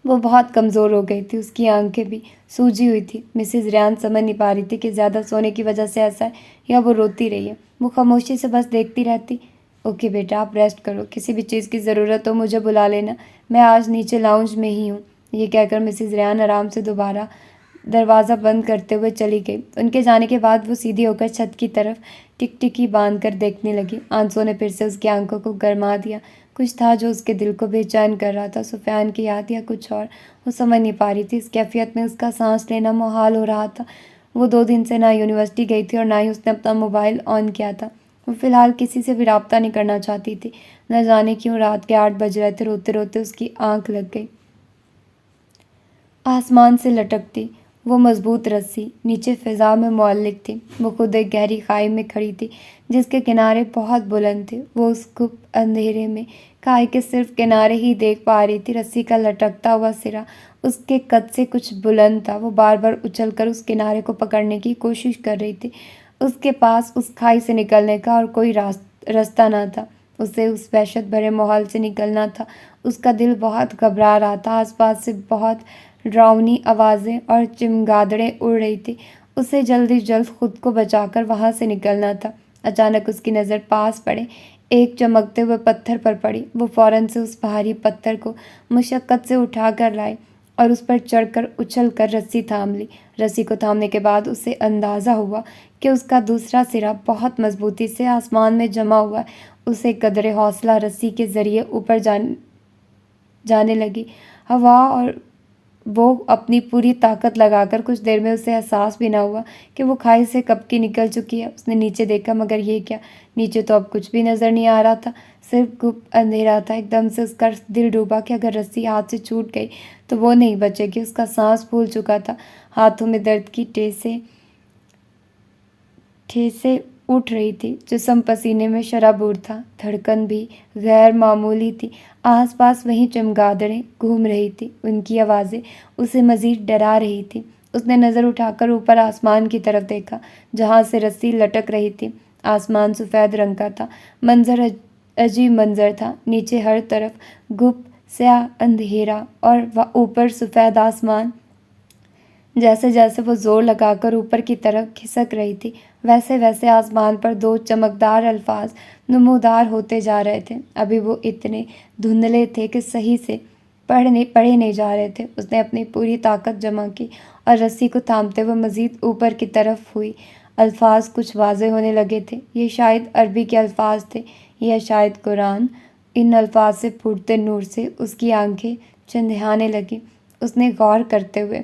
وہ بہت کمزور ہو گئی تھی، اس کی آنکھیں بھی سوجی ہوئی تھی۔ مسز ریان سمجھ نہیں پا رہی تھی کہ زیادہ سونے کی وجہ سے ایسا ہے یا وہ روتی رہی ہے۔ وہ خاموشی سے بس دیکھتی رہتی۔ اوکے بیٹا، آپ ریسٹ کرو، کسی بھی چیز کی ضرورت ہو مجھے بلا لینا، میں آج نیچے لاؤنج میں ہی ہوں۔ یہ کہہ کر مسز ریان آرام سے دوبارہ دروازہ بند کرتے ہوئے چلی گئی۔ ان کے جانے کے بعد وہ سیدھی ہو کر چھت کی طرف ٹکٹکی باندھ کر دیکھنے لگی۔ آنسوں نے پھر سے اس کی آنکھوں کو گرما دیا۔ کچھ تھا جو اس کے دل کو بے چین کر رہا تھا، سفیان کی یاد یا کچھ اور، وہ سمجھ نہیں پا رہی تھی۔ اس کیفیت میں اس کا سانس لینا محال ہو رہا تھا۔ وہ 2 دن سے نہ یونیورسٹی گئی تھی اور نہ ہی اس نے اپنا موبائل آن کیا تھا۔ وہ فی الحال کسی سے بھی رابطہ نہیں کرنا چاہتی تھی۔ نہ جانے کیوں رات کے 8 بج رہے تھے، روتے روتے اس کی آنکھ لگ گئی۔ آسمان سے لٹکتی وہ مضبوط رسی نیچے فضا میں معلق تھی۔ وہ خود ایک گہری خائی میں کھڑی تھی جس کے کنارے بہت بلند تھے۔ وہ اس گپ اندھیرے میں خائی کے صرف کنارے ہی دیکھ پا رہی تھی۔ رسی کا لٹکتا ہوا سرا اس کے قد سے کچھ بلند تھا۔ وہ بار بار اچھل کر اس کنارے کو پکڑنے کی کوشش کر رہی تھی۔ اس کے پاس اس کھائی سے نکلنے کا اور کوئی راستہ نہ تھا۔ اسے اس وحشت بھرے ماحول سے نکلنا تھا۔ اس کا دل بہت گھبرا رہا تھا۔ آس پاس سے بہت ڈراؤنی آوازیں اور چمگادڑیں اڑ رہی تھی۔ اسے جلدی جلد خود کو بچا کر وہاں سے نکلنا تھا۔ اچانک اس کی نظر پاس پڑے ایک چمکتے ہوئے پتھر پر پڑی۔ وہ فوراً سے اس بھاری پتھر کو مشقت سے اٹھا کر لائی اور اس پر چڑھ کر اچھل کر رسی تھام لی۔ رسی کو تھامنے کے بعد اسے اندازہ ہوا کہ اس کا دوسرا سرا بہت مضبوطی سے آسمان میں جمع ہوا ہے۔ اسے قدرے حوصلہ رسی کے ذریعے اوپر جانے لگی ہوا اور وہ اپنی پوری طاقت لگا کر کچھ دیر میں اسے احساس بھی نہ ہوا کہ وہ کھائی سے کب کی نکل چکی ہے۔ اس نے نیچے دیکھا مگر یہ کیا، نیچے تو اب کچھ بھی نظر نہیں آ رہا تھا، صرف گپ اندھیرا تھا۔ ایک دم سے اس کا دل ڈوبا کہ اگر رسی ہاتھ سے چھوٹ گئی تو وہ نہیں بچے گی۔ اس کا سانس پھول چکا تھا، ہاتھوں میں درد کی ٹھیسیں اٹھ رہی تھی، جسم پسینے میں شرابور تھا، دھڑکن بھی غیر معمولی تھی۔ آس پاس وہیں چمگادڑیں گھوم رہی تھی، ان کی آوازیں اسے مزید ڈرا رہی تھی۔ اس نے نظر اٹھا کر اوپر آسمان کی طرف دیکھا جہاں سے رسی لٹک رہی تھی۔ آسمان سفید رنگ کا تھا، منظر عجیب منظر تھا۔ نیچے ہر طرف گپ سیاہ اندھیرا اور اوپر سفید آسمان۔ جیسے جیسے وہ زور لگا کر اوپر کی طرف کھسک رہی تھی ویسے ویسے آسمان پر 2 چمکدار الفاظ نمودار ہوتے جا رہے تھے۔ ابھی وہ اتنے دھندلے تھے کہ صحیح سے پڑھے نہیں جا رہے تھے۔ اس نے اپنی پوری طاقت جمع کی اور رسی کو تھامتے ہوئے مزید اوپر کی طرف ہوئی۔ الفاظ کچھ واضح ہونے لگے تھے۔ یہ شاید عربی کے الفاظ تھے یا شاید قرآن۔ ان الفاظ سے پھوٹتے نور سے اس کی آنکھیں چندھیانے لگیں۔ اس نے غور کرتے ہوئے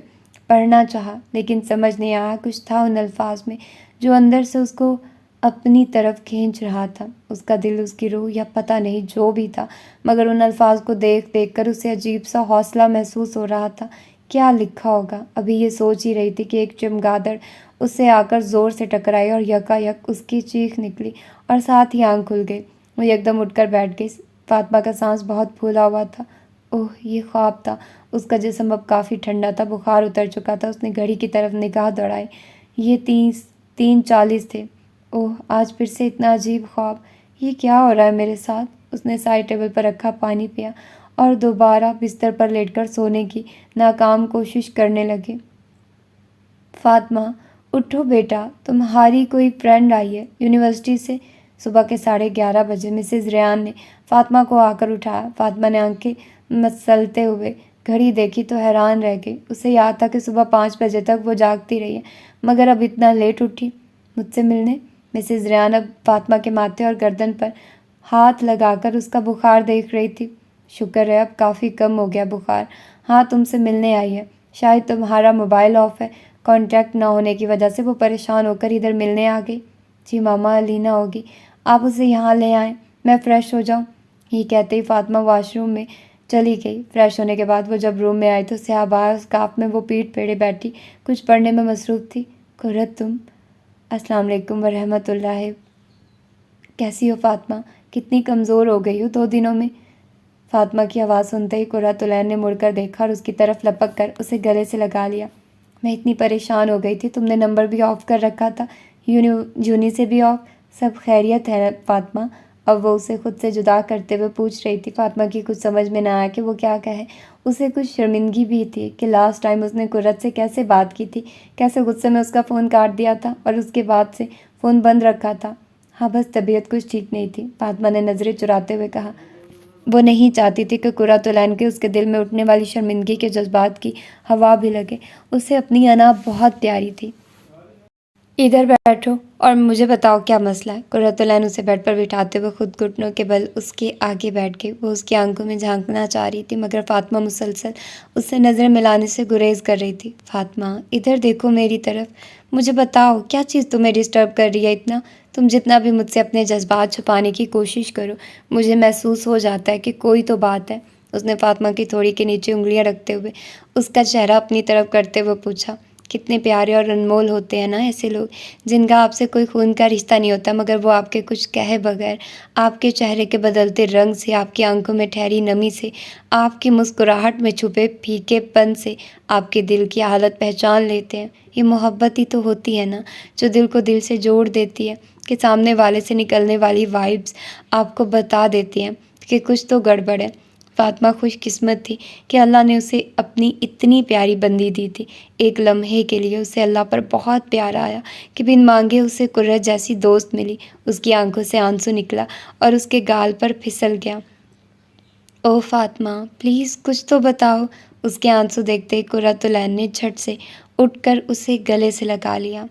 پڑھنا چاہا لیکن سمجھ نہیں آیا۔ کچھ تھا ان الفاظ میں جو اندر سے اس کو اپنی طرف کھینچ رہا تھا۔ اس کا دل، اس کی روح یا پتہ نہیں جو بھی تھا، مگر ان الفاظ کو دیکھ دیکھ کر اسے عجیب سا حوصلہ محسوس ہو رہا تھا۔ کیا لکھا ہوگا؟ ابھی یہ سوچ ہی رہی تھی کہ ایک چمگادڑ اس سے آ کر زور سے ٹکرائی اور یکا یک اس کی چیخ نکلی اور ساتھ ہی آنکھ کھل گئی۔ وہ یکدم اٹھ کر بیٹھ گئی۔ فاطمہ کا سانس بہت پھولا ہوا تھا۔ اوہ، یہ خواب تھا۔ اس کا جسم اب کافی ٹھنڈا تھا، بخار اتر چکا تھا۔ اس نے گھڑی کی طرف نگاہ دوڑائی، یہ 3:40 تھے۔ اوہ، آج پھر سے اتنا عجیب خواب، یہ کیا ہو رہا ہے میرے ساتھ؟ اس نے سائڈ ٹیبل پر رکھا پانی پیا اور دوبارہ بستر پر لیٹ کر سونے کی ناکام کوشش کرنے لگے۔ فاطمہ، اٹھو بیٹا، تمہاری کوئی فرینڈ آئی ہے یونیورسٹی سے۔ صبح کے 11:30 بجے مسز ریان نے فاطمہ کو آ کر اٹھایا۔ فاطمہ نے آنکھیں مسلتے ہوئے گھڑی دیکھی تو حیران رہ گئی۔ اسے یاد تھا کہ صبح 5 بجے تک وہ جاگتی رہی ہے، مگر اب اتنا لیٹ اٹھی۔ مجھ سے ملنے؟ مسز ریان اب فاطمہ کے ماتھے اور گردن پر ہاتھ لگا کر اس کا بخار دیکھ رہی تھی۔ شکر ہے اب کافی کم ہو گیا بخار۔ ہاں، تم سے ملنے آئی ہے۔ شاید تمہارا موبائل آف ہے، کانٹیکٹ نہ ہونے کی وجہ سے وہ پریشان ہو کر ادھر ملنے آ گئی۔ جی ماما، علینا ہوگی، آپ اسے یہاں لے آئیں، میں فریش ہو جاؤں۔ یہ کہتے ہی فاطمہ واش روم میں چلی گئی۔ فریش ہونے کے بعد وہ جب روم میں آئی تو صحابہ اسکارف میں وہ پیٹھ پھیرے بیٹھی کچھ پڑھنے میں مصروف تھی۔ قرۃ، تم؟ السلام علیکم ورحمۃ اللہ۔ کیسی ہو فاطمہ؟ کتنی کمزور ہو گئی ہو 2 دنوں میں۔ فاطمہ کی آواز سنتے ہی قرۃ العین نے مڑ کر دیکھا اور اس کی طرف لپک کر اسے گلے سے لگا لیا۔ میں اتنی پریشان ہو گئی تھی، تم نے نمبر بھی آف کر رکھا تھا، یونی سے بھی آف۔ سب خیریت ہے فاطمہ؟ اب وہ اسے خود سے جدا کرتے ہوئے پوچھ رہی تھی۔ فاطمہ کی کچھ سمجھ میں نہ آیا کہ وہ کیا کہے۔ اسے کچھ شرمندگی بھی تھی کہ لاسٹ ٹائم اس نے قرت سے کیسے بات کی تھی، کیسے غصے میں اس کا فون کاٹ دیا تھا اور اس کے بعد سے فون بند رکھا تھا۔ ہاں بس طبیعت کچھ ٹھیک نہیں تھی، فاطمہ نے نظریں چراتے ہوئے کہا۔ وہ نہیں چاہتی تھی کہ قرۃ العین کے اس کے دل میں اٹھنے والی شرمندگی کے جذبات کی ہوا بھی لگے۔ اسے اپنی انا بہت پیاری تھی۔ ادھر بیٹھو اور مجھے بتاؤ کیا مسئلہ ہے۔ قرۃ العین اسے بیڈ پر بٹھاتے ہوئے خود گھٹنوں کے بل اس کے آگے بیٹھ گئی۔ وہ اس کی آنکھوں میں جھانکنا چاہ رہی تھی مگر فاطمہ مسلسل اس سے نظریں ملانے سے گریز کر رہی تھی۔ فاطمہ ادھر دیکھو میری طرف، مجھے بتاؤ کیا چیز تمہیں ڈسٹرب کر رہی ہے اتنا؟ تم جتنا بھی مجھ سے اپنے جذبات چھپانے کی کوشش کرو، مجھے محسوس ہو جاتا ہے کہ کوئی تو بات ہے۔ اس نے فاطمہ کی تھوڑی کے نیچے انگلیاں رکھتے ہوئے اس کا چہرہ اپنی طرف کرتے ہوئے پوچھا۔ کتنے پیارے اور انمول ہوتے ہیں نا ایسے لوگ جن کا آپ سے کوئی خون کا رشتہ نہیں ہوتا مگر وہ آپ کے کچھ کہے بغیر، آپ کے چہرے کے بدلتے رنگ سے، آپ کی آنکھوں میں ٹھہری نمی سے، آپ کی مسکراہٹ میں چھپے پھیکے پن سے آپ کے دل کی حالت پہچان لیتے ہیں۔ یہ محبت ہی تو ہوتی ہے نا جو دل کو دل سے جوڑ دیتی ہے، کہ سامنے والے سے نکلنے والی وائبز آپ کو بتا دیتی ہیں کہ کچھ تو گڑبڑ ہے۔ فاطمہ خوش قسمت تھی کہ اللہ نے اسے اپنی اتنی پیاری بندی دی تھی۔ ایک لمحے کے لیے اسے اللہ پر بہت پیار آیا کہ بن مانگے اسے قرۃ جیسی دوست ملی۔ اس کی آنکھوں سے آنسو نکلا اور اس کے گال پر پھسل گیا۔ او فاطمہ پلیز کچھ تو بتاؤ۔ اس کے آنسو دیکھتے ہی قرۃ العین نے جھٹ سے اٹھ کر اسے گلے سے لگا لیا۔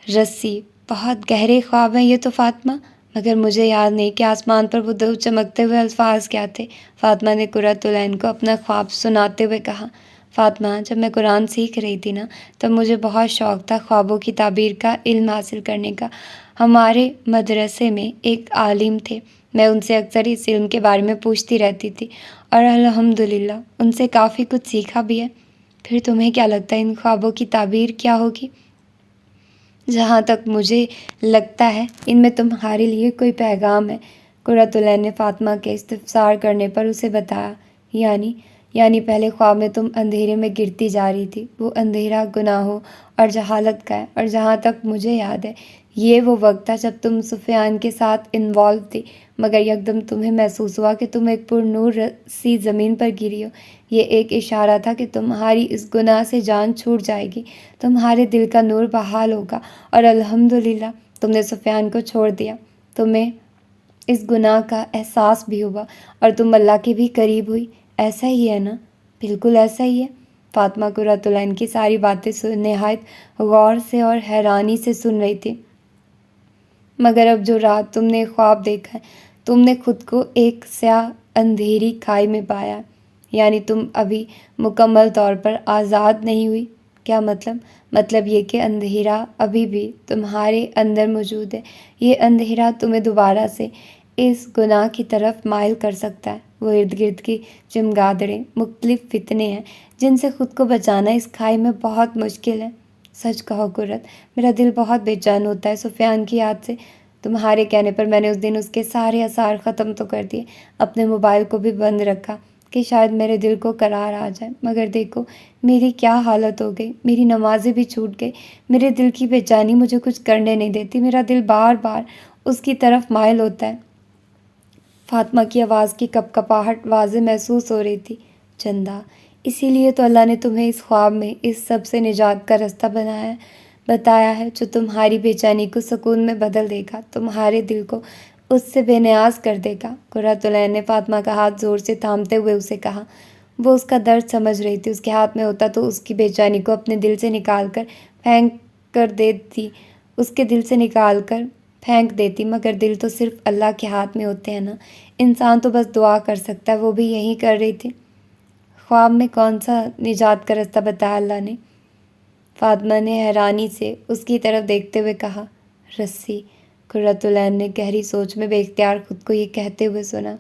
رسی بہت گہرے خواب ہیں یہ تو فاطمہ، مگر مجھے یاد نہیں کہ آسمان پر وہ دو چمکتے ہوئے الفاظ کیا تھے۔ فاطمہ نے قرۃ العین کو اپنا خواب سناتے ہوئے کہا۔ فاطمہ جب میں قرآن سیکھ رہی تھی نا تب مجھے بہت شوق تھا خوابوں کی تعبیر کا علم حاصل کرنے کا۔ ہمارے مدرسے میں ایک عالم تھے، میں ان سے اکثر اس علم کے بارے میں پوچھتی رہتی تھی اور الحمدللہ ان سے کافی کچھ سیکھا بھی ہے۔ پھر تمہیں کیا لگتا ہے ان خوابوں کی تعبیر کیا ہوگی؟ جہاں تک مجھے لگتا ہے ان میں تمہارے لیے کوئی پیغام ہے۔ قرۃ العین نے فاطمہ کے استفسار کرنے پر اسے بتایا۔ یعنی پہلے خواب میں تم اندھیرے میں گرتی جا رہی تھی، وہ اندھیرا گناہوں اور جہالت کا ہے، اور جہاں تک مجھے یاد ہے یہ وہ وقت تھا جب تم سفیان کے ساتھ انوالو تھی، مگر یکدم تمہیں محسوس ہوا کہ تم ایک پر نور سی زمین پر گری ہو۔ یہ ایک اشارہ تھا کہ تمہاری اس گناہ سے جان چھوٹ جائے گی، تمہارے دل کا نور بحال ہوگا اور الحمدللہ تم نے سفیان کو چھوڑ دیا۔ تمہیں اس گناہ کا احساس بھی ہوا اور تم اللہ کے بھی قریب ہوئی۔ ایسا ہی ہے نا؟ بالکل ایسا ہی ہے۔ فاطمہ قرۃ العین کی ساری باتیں نہایت غور سے اور حیرانی سے سن رہی تھی۔ مگر اب جو رات تم نے خواب دیکھا ہے، تم نے خود کو ایک سیاہ اندھیری کھائی میں پایا، یعنی تم ابھی مکمل طور پر آزاد نہیں ہوئی۔ کیا مطلب؟ مطلب یہ کہ اندھیرا ابھی بھی تمہارے اندر موجود ہے۔ یہ اندھیرا تمہیں دوبارہ سے اس گناہ کی طرف مائل کر سکتا ہے۔ وہ ارد گرد کی چمگادڑیں مختلف فتنے ہیں جن سے خود کو بچانا اس کھائی میں بہت مشکل ہے۔ سچ کہو قرۃ، میرا دل بہت بے چین ہوتا ہے سفیان کی یاد سے۔ تمہارے کہنے پر میں نے اس دن اس کے سارے آثار ختم تو کر دیے، اپنے موبائل کو بھی بند رکھا کہ شاید میرے دل کو قرار آ جائے، مگر دیکھو میری کیا حالت ہو گئی، میری نمازیں بھی چھوٹ گئی، میرے دل کی بے چینی مجھے کچھ کرنے نہیں دیتی، میرا دل بار بار اس کی طرف مائل ہوتا ہے۔ فاطمہ کی آواز کی کپکپاہٹ واضح محسوس ہو رہی تھی۔ چندہ، اسی لیے تو اللہ نے تمہیں اس خواب میں اس سب سے نجات کا راستہ بتایا ہے جو تمہاری بے چینی کو سکون میں بدل دے گا، تمہارے دل کو اس سے بے نیاز کر دے گا۔ قرۃ العین نے فاطمہ کا ہاتھ زور سے تھامتے ہوئے اسے کہا۔ وہ اس کا درد سمجھ رہی تھی، اس کے ہاتھ میں ہوتا تو اس کی بے چینی کو اپنے دل سے نکال کر پھینک دیتی، مگر دل تو صرف اللہ کے ہاتھ میں ہوتے ہیں نا، انسان تو بس دعا کر سکتا ہے، وہ بھی یہی کر رہی تھی۔ خواب میں کون سا نجات کا راستہ بتایا اللہ نے؟ فاطمہ نے حیرانی سے اس کی طرف دیکھتے ہوئے کہا۔ رسی۔ قرۃ العین نے گہری سوچ میں بے اختیار خود کو یہ کہتے ہوئے سنا۔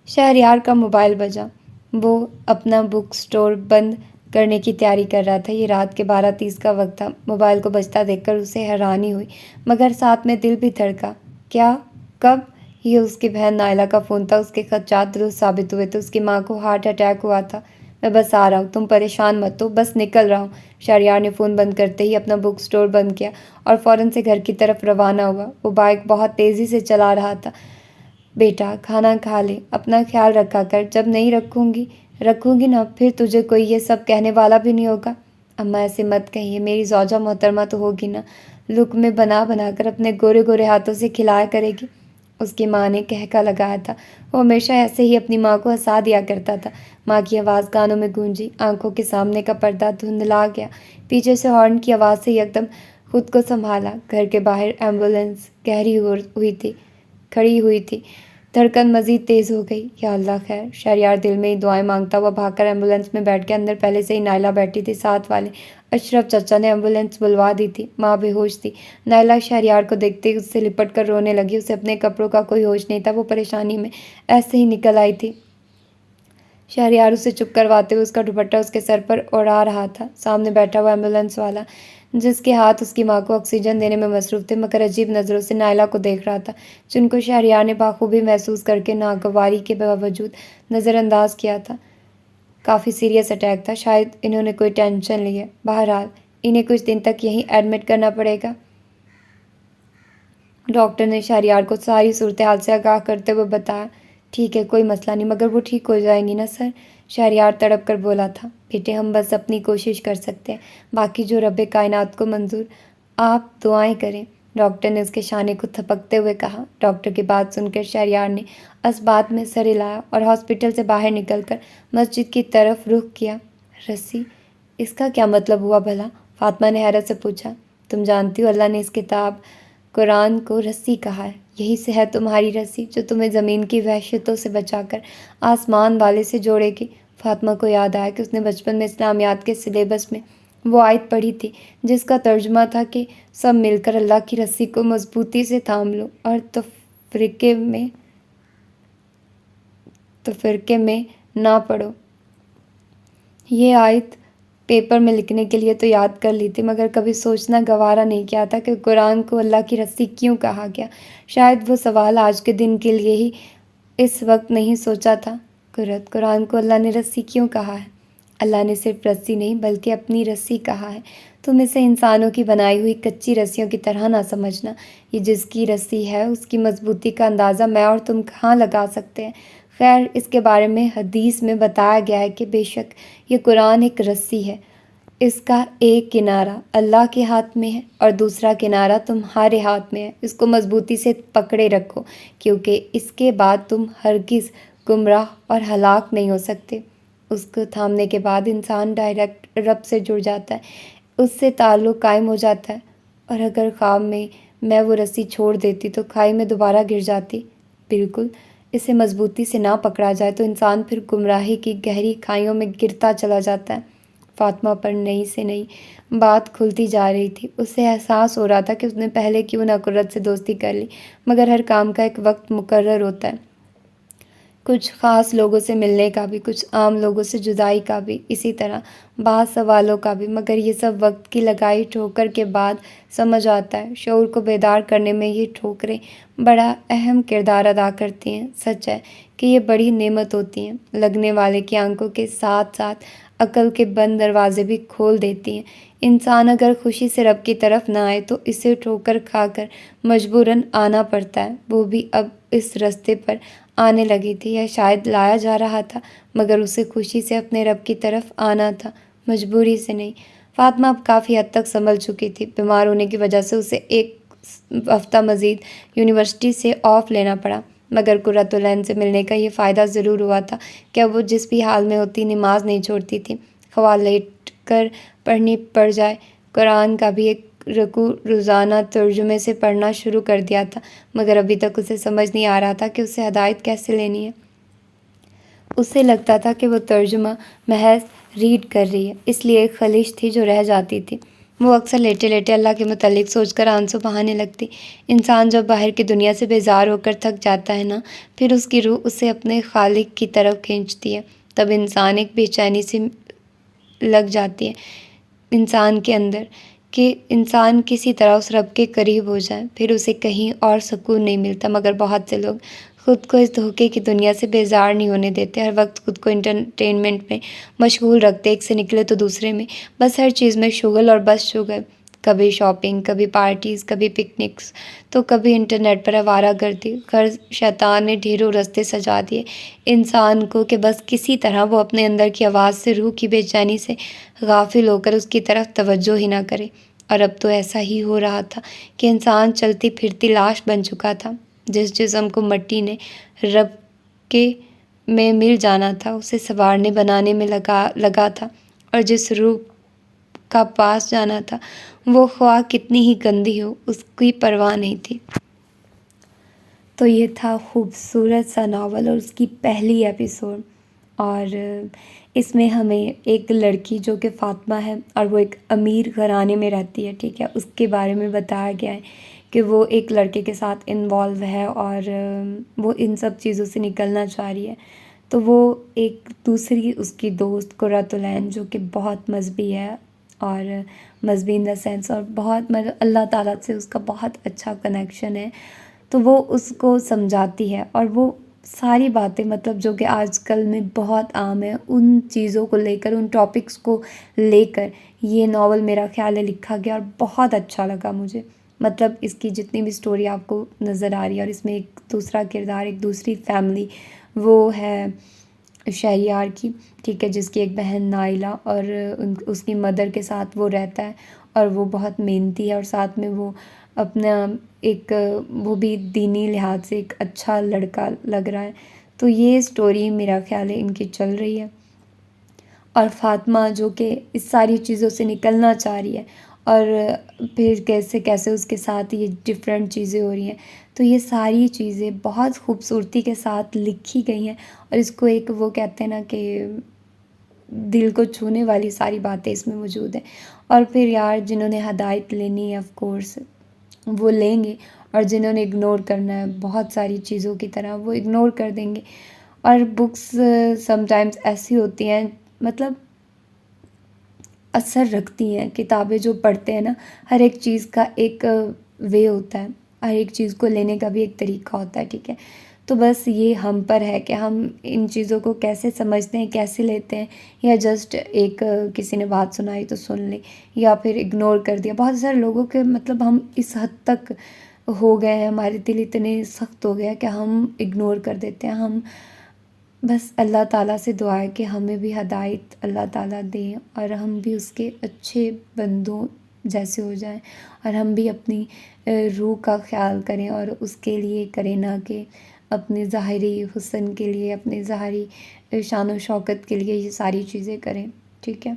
شہریار کا موبائل بجا۔ وہ اپنا بک سٹور بند کرنے کی تیاری کر رہا تھا۔ یہ رات کے 12:30 کا وقت تھا۔ موبائل کو بجتا دیکھ کر اسے حیرانی ہوئی مگر ساتھ میں دل بھی دھڑکا۔ کیا؟ کب؟ یہ اس کی بہن نائلہ کا فون تھا۔ اس کے خدشات درست ثابت ہوئے تھے، اس کی ماں کو ہارٹ اٹیک ہوا تھا۔ میں بس آ رہا ہوں، تم پریشان مت ہو، بس نکل رہا ہوں۔ شہریار نے فون بند کرتے ہی اپنا بک سٹور بند کیا اور فوراً سے گھر کی طرف روانہ ہوا۔ وہ بائک بہت تیزی سے چلا رہا تھا۔ بیٹا کھانا کھا لے، اپنا خیال رکھا کر، جب نہیں رکھوں گی نا پھر تجھے کوئی یہ سب کہنے والا بھی نہیں ہوگا۔ اماں ایسے مت کہیے، میری زوجہ محترمہ تو ہوگی نا، لقمے بنا بنا کر اپنے گورے گورے ہاتھوں سے کھلایا کرے گی۔ اس کی ماں نے کہکا لگایا تھا۔ وہ ہمیشہ ایسے ہی اپنی ماں کو ہنسا دیا کرتا تھا۔ ماں کی آواز کانوں میں گونجی، آنکھوں کے سامنے کا پردہ دھندلا گیا۔ پیچھے سے ہارن کی آواز سے یکدم خود کو سنبھالا۔ گھر کے باہر ایمبولینس کھڑی ہوئی تھی۔ دھڑکن مزید تیز ہو گئی۔ یا اللہ خیر! شہریار دل میں ہی دعائیں مانگتا ہوا بھاگ کر ایمبولینس میں بیٹھ کے اندر پہلے سے ہی نائلہ بیٹھی تھی۔ ساتھ والے اشرف چچا نے ایمبولینس بلوا دی تھی۔ ماں بے ہوش تھی۔ نائلہ شہریار کو دیکھتے ہی اس سے لپٹ کر رونے لگی۔ اسے اپنے کپڑوں کا کوئی ہوش نہیں تھا۔ وہ پریشانی میں ایسے ہی نکل آئی تھی۔ شہریار اسے چپ کرواتے ہوئے اس کا دوپٹہ اس کے سر پر اڑا رہا تھا۔ سامنے بیٹھا ہوا ایمبولینس والا جس کے ہاتھ اس کی ماں کو آکسیجن دینے میں مصروف تھے مگر عجیب نظروں سے نائلہ کو دیکھ رہا تھا، جن کو شہریار نے بخوبی محسوس کر کے ناگواری کے باوجود نظر انداز کیا تھا۔ کافی سیریس اٹیک تھا، شاید انہوں نے کوئی ٹینشن لی ہے۔ بہرحال انہیں کچھ دن تک یہیں ایڈمٹ کرنا پڑے گا۔ ڈاکٹر نے شہریار کو ساری صورتحال سے آگاہ کرتے ہوئے بتایا۔ ٹھیک ہے، کوئی مسئلہ نہیں، مگر وہ ٹھیک ہو جائیں گی نا سر؟ شہریار تڑپ کر بولا تھا۔ بیٹے ہم بس اپنی کوشش کر سکتے ہیں، باقی جو رب کائنات کو منظور، آپ دعائیں کریں، ڈاکٹر نے اس کے شانے کو تھپکتے ہوئے کہا۔ ڈاکٹر کی بات سن کر شہریار نے اسبات میں سر ہلایا اور ہاسپٹل سے باہر نکل کر مسجد کی طرف رخ کیا۔ رسی، اس کا کیا مطلب ہوا بھلا؟ فاطمہ نے حیرت سے پوچھا۔ تم جانتی ہو اللہ نے اس کتاب قرآن کو رسی کہا ہے، یہی سے ہے تمہاری رسی جو تمہیں زمین کی وحشتوں سے بچا کر آسمان والے سے جوڑے گی۔ فاطمہ کو یاد آیا کہ اس نے بچپن میں اسلامیات کے سلیبس میں وہ آیت پڑھی تھی جس کا ترجمہ تھا کہ سب مل کر اللہ کی رسی کو مضبوطی سے تھام لو اور تفرقے میں نہ پڑو۔ یہ آیت پیپر میں لکھنے کے لیے تو یاد کر لی تھی مگر کبھی سوچنا گوارا نہیں کیا تھا کہ قرآن کو اللہ کی رسی کیوں کہا گیا۔ شاید وہ سوال آج کے دن کے لیے ہی اس وقت نہیں سوچا تھا۔ قرآن کو اللہ نے رسی کیوں کہا ہے؟ اللہ نے صرف رسی نہیں بلکہ اپنی رسی کہا ہے۔ تم اسے انسانوں کی بنائی ہوئی کچی رسیوں کی طرح نہ سمجھنا۔ یہ جس کی رسی ہے اس کی مضبوطی کا اندازہ میں اور تم کہاں لگا سکتے ہیں؟ خیر، اس کے بارے میں حدیث میں بتایا گیا ہے کہ بے شک یہ قرآن ایک رسی ہے، اس کا ایک کنارہ اللہ کے ہاتھ میں ہے اور دوسرا کنارہ تمہارے ہاتھ میں ہے۔ اس کو مضبوطی سے پکڑے رکھو کیونکہ اس کے بعد تم ہرگز گمراہ اور ہلاک نہیں ہو سکتے۔ اس کو تھامنے کے بعد انسان ڈائریکٹ رب سے جڑ جاتا ہے، اس سے تعلق قائم ہو جاتا ہے، اور اگر خواب میں وہ رسی چھوڑ دیتی تو کھائی میں دوبارہ گر جاتی۔ بالکل، اسے مضبوطی سے نہ پکڑا جائے تو انسان پھر گمراہی کی گہری کھائیوں میں گرتا چلا جاتا ہے۔ فاطمہ پر نئی سے نئی بات کھلتی جا رہی تھی۔ اسے احساس ہو رہا تھا کہ اس نے پہلے کیوں نہ قرت سے دوستی کر لی، مگر ہر کام کا ایک وقت مقرر ہوتا ہے، کچھ خاص لوگوں سے ملنے کا بھی، کچھ عام لوگوں سے جدائی کا بھی، اسی طرح بعض سوالوں کا بھی، مگر یہ سب وقت کی لگائی ٹھوکر کے بعد سمجھ آتا ہے۔ شعور کو بیدار کرنے میں یہ ٹھوکریں بڑا اہم کردار ادا کرتی ہیں۔ سچ ہے کہ یہ بڑی نعمت ہوتی ہیں، لگنے والے کی آنکھوں کے ساتھ ساتھ عقل کے بند دروازے بھی کھول دیتی ہیں۔ انسان اگر خوشی سے رب کی طرف نہ آئے تو اسے ٹھوکر کھا کر مجبوراً آنا پڑتا ہے۔ وہ بھی اب اس رستے پر آنے لگی تھی، یا شاید لایا جا رہا تھا، مگر اسے خوشی سے اپنے رب کی طرف آنا تھا، مجبوری سے نہیں۔ فاطمہ اب کافی حد تک سنبھل چکی تھی۔ بیمار ہونے کی وجہ سے اسے ایک ہفتہ مزید یونیورسٹی سے آف لینا پڑا، مگر قرۃ العین سے ملنے کا یہ فائدہ ضرور ہوا تھا کہ اب وہ جس بھی حال میں ہوتی نماز نہیں چھوڑتی تھی، خواہ لیٹ کر پڑھنی پڑ جائے۔ قرآن کا بھی ایک رکوع روزانہ ترجمے سے پڑھنا شروع کر دیا تھا، مگر ابھی تک اسے سمجھ نہیں آ رہا تھا کہ اسے ہدایت کیسے لینی ہے۔ اسے لگتا تھا کہ وہ ترجمہ محض ریڈ کر رہی ہے، اس لیے ایک خلش تھی جو رہ جاتی تھی۔ وہ اکثر لیٹے لیٹے اللہ کے متعلق سوچ کر آنسو بہانے لگتی۔ انسان جب باہر کی دنیا سے بیزار ہو کر تھک جاتا ہے نا، پھر اس کی روح اسے اپنے خالق کی طرف کھینچتی ہے، تب انسان ایک بے چینی سے لگ جاتی ہے انسان کے اندر کہ انسان کسی طرح اس رب کے قریب ہو جائے، پھر اسے کہیں اور سکون نہیں ملتا۔ مگر بہت سے لوگ خود کو اس دھوکے کی دنیا سے بیزار نہیں ہونے دیتے، ہر وقت خود کو انٹرٹینمنٹ میں مشغول رکھتے، ایک سے نکلے تو دوسرے میں، بس ہر چیز میں شغل اور بس شغل، کبھی شاپنگ، کبھی پارٹیز، کبھی پکنکس، تو کبھی انٹرنیٹ پر آوارہ گردی۔ غرض شیطان نے ڈھیروں رستے سجا دیے انسان کو کہ بس کسی طرح وہ اپنے اندر کی آواز سے، روح کی بے چینی سے غافل ہو کر اس کی طرف توجہ ہی نہ کرے۔ اور اب تو ایسا ہی ہو رہا تھا کہ انسان چلتی پھرتی لاش بن چکا تھا۔ جس جسم کو مٹی نے رب کے میں مل جانا تھا، اسے سنوارنے بنانے میں لگا تھا، اور جس روح کا پاس جانا تھا وہ خواہ کتنی ہی گندی ہو، اس کی پرواہ نہیں تھی۔ تو یہ تھا خوبصورت سا ناول اور اس کی پہلی ایپیسوڈ، اور اس میں ہمیں ایک لڑکی جو کہ فاطمہ ہے اور وہ ایک امیر گھرانے میں رہتی ہے، ٹھیک ہے، اس کے بارے میں بتایا گیا ہے کہ وہ ایک لڑکے کے ساتھ انوالو ہے اور وہ ان سب چیزوں سے نکلنا چاہ رہی ہے۔ تو وہ ایک دوسری اس کی دوست قرۃ العین جو کہ بہت مذہبی ہے، اور مذہبی ان دا سینس، اور بہت مطلب اللہ تعالیٰ سے اس کا بہت اچھا کنیکشن ہے، تو وہ اس کو سمجھاتی ہے، اور وہ ساری باتیں مطلب جو کہ آج کل میں بہت عام ہے، ان چیزوں کو لے کر، ان ٹاپکس کو لے کر یہ ناول میرا خیال ہے لکھا گیا، اور بہت اچھا لگا مجھے۔ مطلب اس کی جتنی بھی سٹوری آپ کو نظر آ رہی ہے، اور اس میں ایک دوسرا کردار، ایک دوسری فیملی، وہ ہے شہریار کی، ٹھیک ہے، جس کی ایک بہن نائلہ، اور اس کی مدر کے ساتھ وہ رہتا ہے، اور وہ بہت محنتی ہے، اور ساتھ میں وہ اپنا ایک وہ بھی دینی لحاظ سے ایک اچھا لڑکا لگ رہا ہے۔ تو یہ سٹوری میرا خیال ہے ان کی چل رہی ہے، اور فاطمہ جو کہ اس ساری چیزوں سے نکلنا چاہ رہی ہے، اور پھر کیسے کیسے اس کے ساتھ یہ ڈفرینٹ چیزیں ہو رہی ہیں۔ تو یہ ساری چیزیں بہت خوبصورتی کے ساتھ لکھی گئی ہیں، اور اس کو ایک وہ کہتے ہیں نا کہ دل کو چھونے والی ساری باتیں اس میں موجود ہیں۔ اور پھر یار جنہوں نے ہدایت لینی ہے آف کورس وہ لیں گے، اور جنہوں نے اگنور کرنا ہے بہت ساری چیزوں کی طرح وہ اگنور کر دیں گے۔ اور بکس سم ٹائمز ایسی ہوتی ہیں، مطلب اثر رکھتی ہیں کتابیں جو پڑھتے ہیں نا، ہر ایک چیز کا ایک وے ہوتا ہے، ہر ایک چیز کو لینے کا بھی ایک طریقہ ہوتا ہے، ٹھیک ہے۔ تو بس یہ ہم پر ہے کہ ہم ان چیزوں کو کیسے سمجھتے ہیں، کیسے لیتے ہیں، یا جسٹ ایک کسی نے بات سنائی تو سن لی، یا پھر اگنور کر دیا۔ بہت سارے لوگوں کے مطلب ہم اس حد تک ہو گئے ہیں، ہمارے دل اتنے سخت ہو گیا کہ ہم اگنور کر دیتے ہیں۔ ہم بس اللہ تعالیٰ سے دعا ہے کہ ہمیں بھی ہدایت اللہ تعالیٰ دیں، اور ہم بھی اس کے اچھے بندوں جیسے ہو جائیں، اور ہم بھی اپنی روح کا خیال کریں، اور اس کے لیے کریں، نہ کہ اپنے ظاہری حسن کے لیے، اپنے ظاہری شان و شوکت کے لیے یہ ساری چیزیں کریں، ٹھیک ہے۔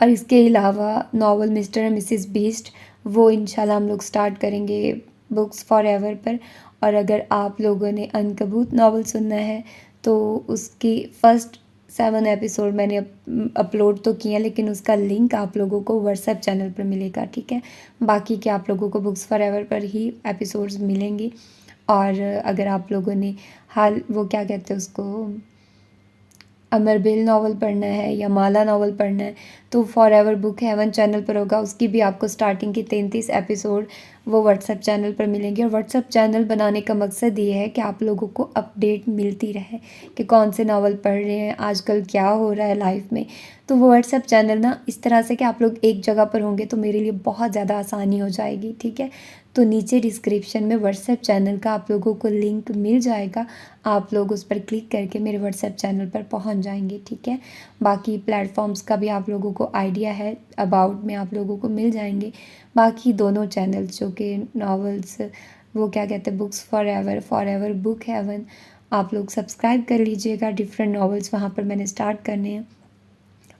اور اس کے علاوہ novel Mr and Mrs Best وہ انشاءاللہ ہم لوگ سٹارٹ کریں گے بکس فار ایور پر۔ اور اگر آپ لوگوں نے عنکبوت ناول سننا ہے تو اس کی فرسٹ 7 ایپیسوڈ میں نے اپلوڈ تو کیے ہیں، لیکن اس کا لنک آپ لوگوں کو واٹس ایپ چینل پر ملے گا، ٹھیک ہے۔ باقی کے آپ لوگوں کو books for ever per he episodes ملیں گی۔ اور اگر آپ لوگوں نے وہ کیا کہتے ہیں اس کو، امر بیل ناول پڑھنا ہے یا مالا ناول پڑھنا ہے تو for ever book heaven channel پر ہوگا، اس کی بھی آپ کو سٹارٹنگ کی 33 ایپیسوڈ وہ واٹس ایپ چینل پر ملیں گے۔ اور واٹس ایپ چینل بنانے کا مقصد یہ ہے کہ آپ لوگوں کو اپڈیٹ ملتی رہے کہ کون سے ناول پڑھ رہے ہیں، آج کل کیا ہو رہا ہے لائف میں۔ تو وہ واٹس ایپ چینل نا اس طرح سے کہ آپ لوگ ایک جگہ پر ہوں گے تو میرے لیے بہت زیادہ آسانی ہو جائے گی، ٹھیک ہے۔ تو نیچے ڈسکرپشن میں واٹس ایپ چینل کا آپ لوگوں کو لنک مل جائے گا، آپ لوگ اس پر کلک کر کے میرے واٹس ایپ چینل پر پہنچ جائیں گے، ٹھیک ہے۔ باقی پلیٹ فارمز کا بھی آپ لوگوں کو آئیڈیا ہے، اباؤٹ میں آپ لوگوں کو مل جائیں گے۔ باقی دونوں چینلز جو کہ ناولز وہ کیا کہتے ہیں books for ever book heaven, آپ لوگ سبسکرائب کر لیجئے گا، ڈفرینٹ ناولز وہاں پر میں نے سٹارٹ کرنے ہیں،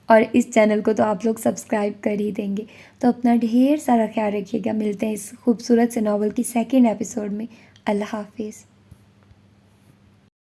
اور اس چینل کو تو آپ لوگ سبسکرائب کر ہی دیں گے۔ تو اپنا ڈھیر سارا خیال رکھیے گا، ملتے ہیں اس خوبصورت سے ناول کی 2nd ایپیسوڈ میں۔ اللہ حافظ۔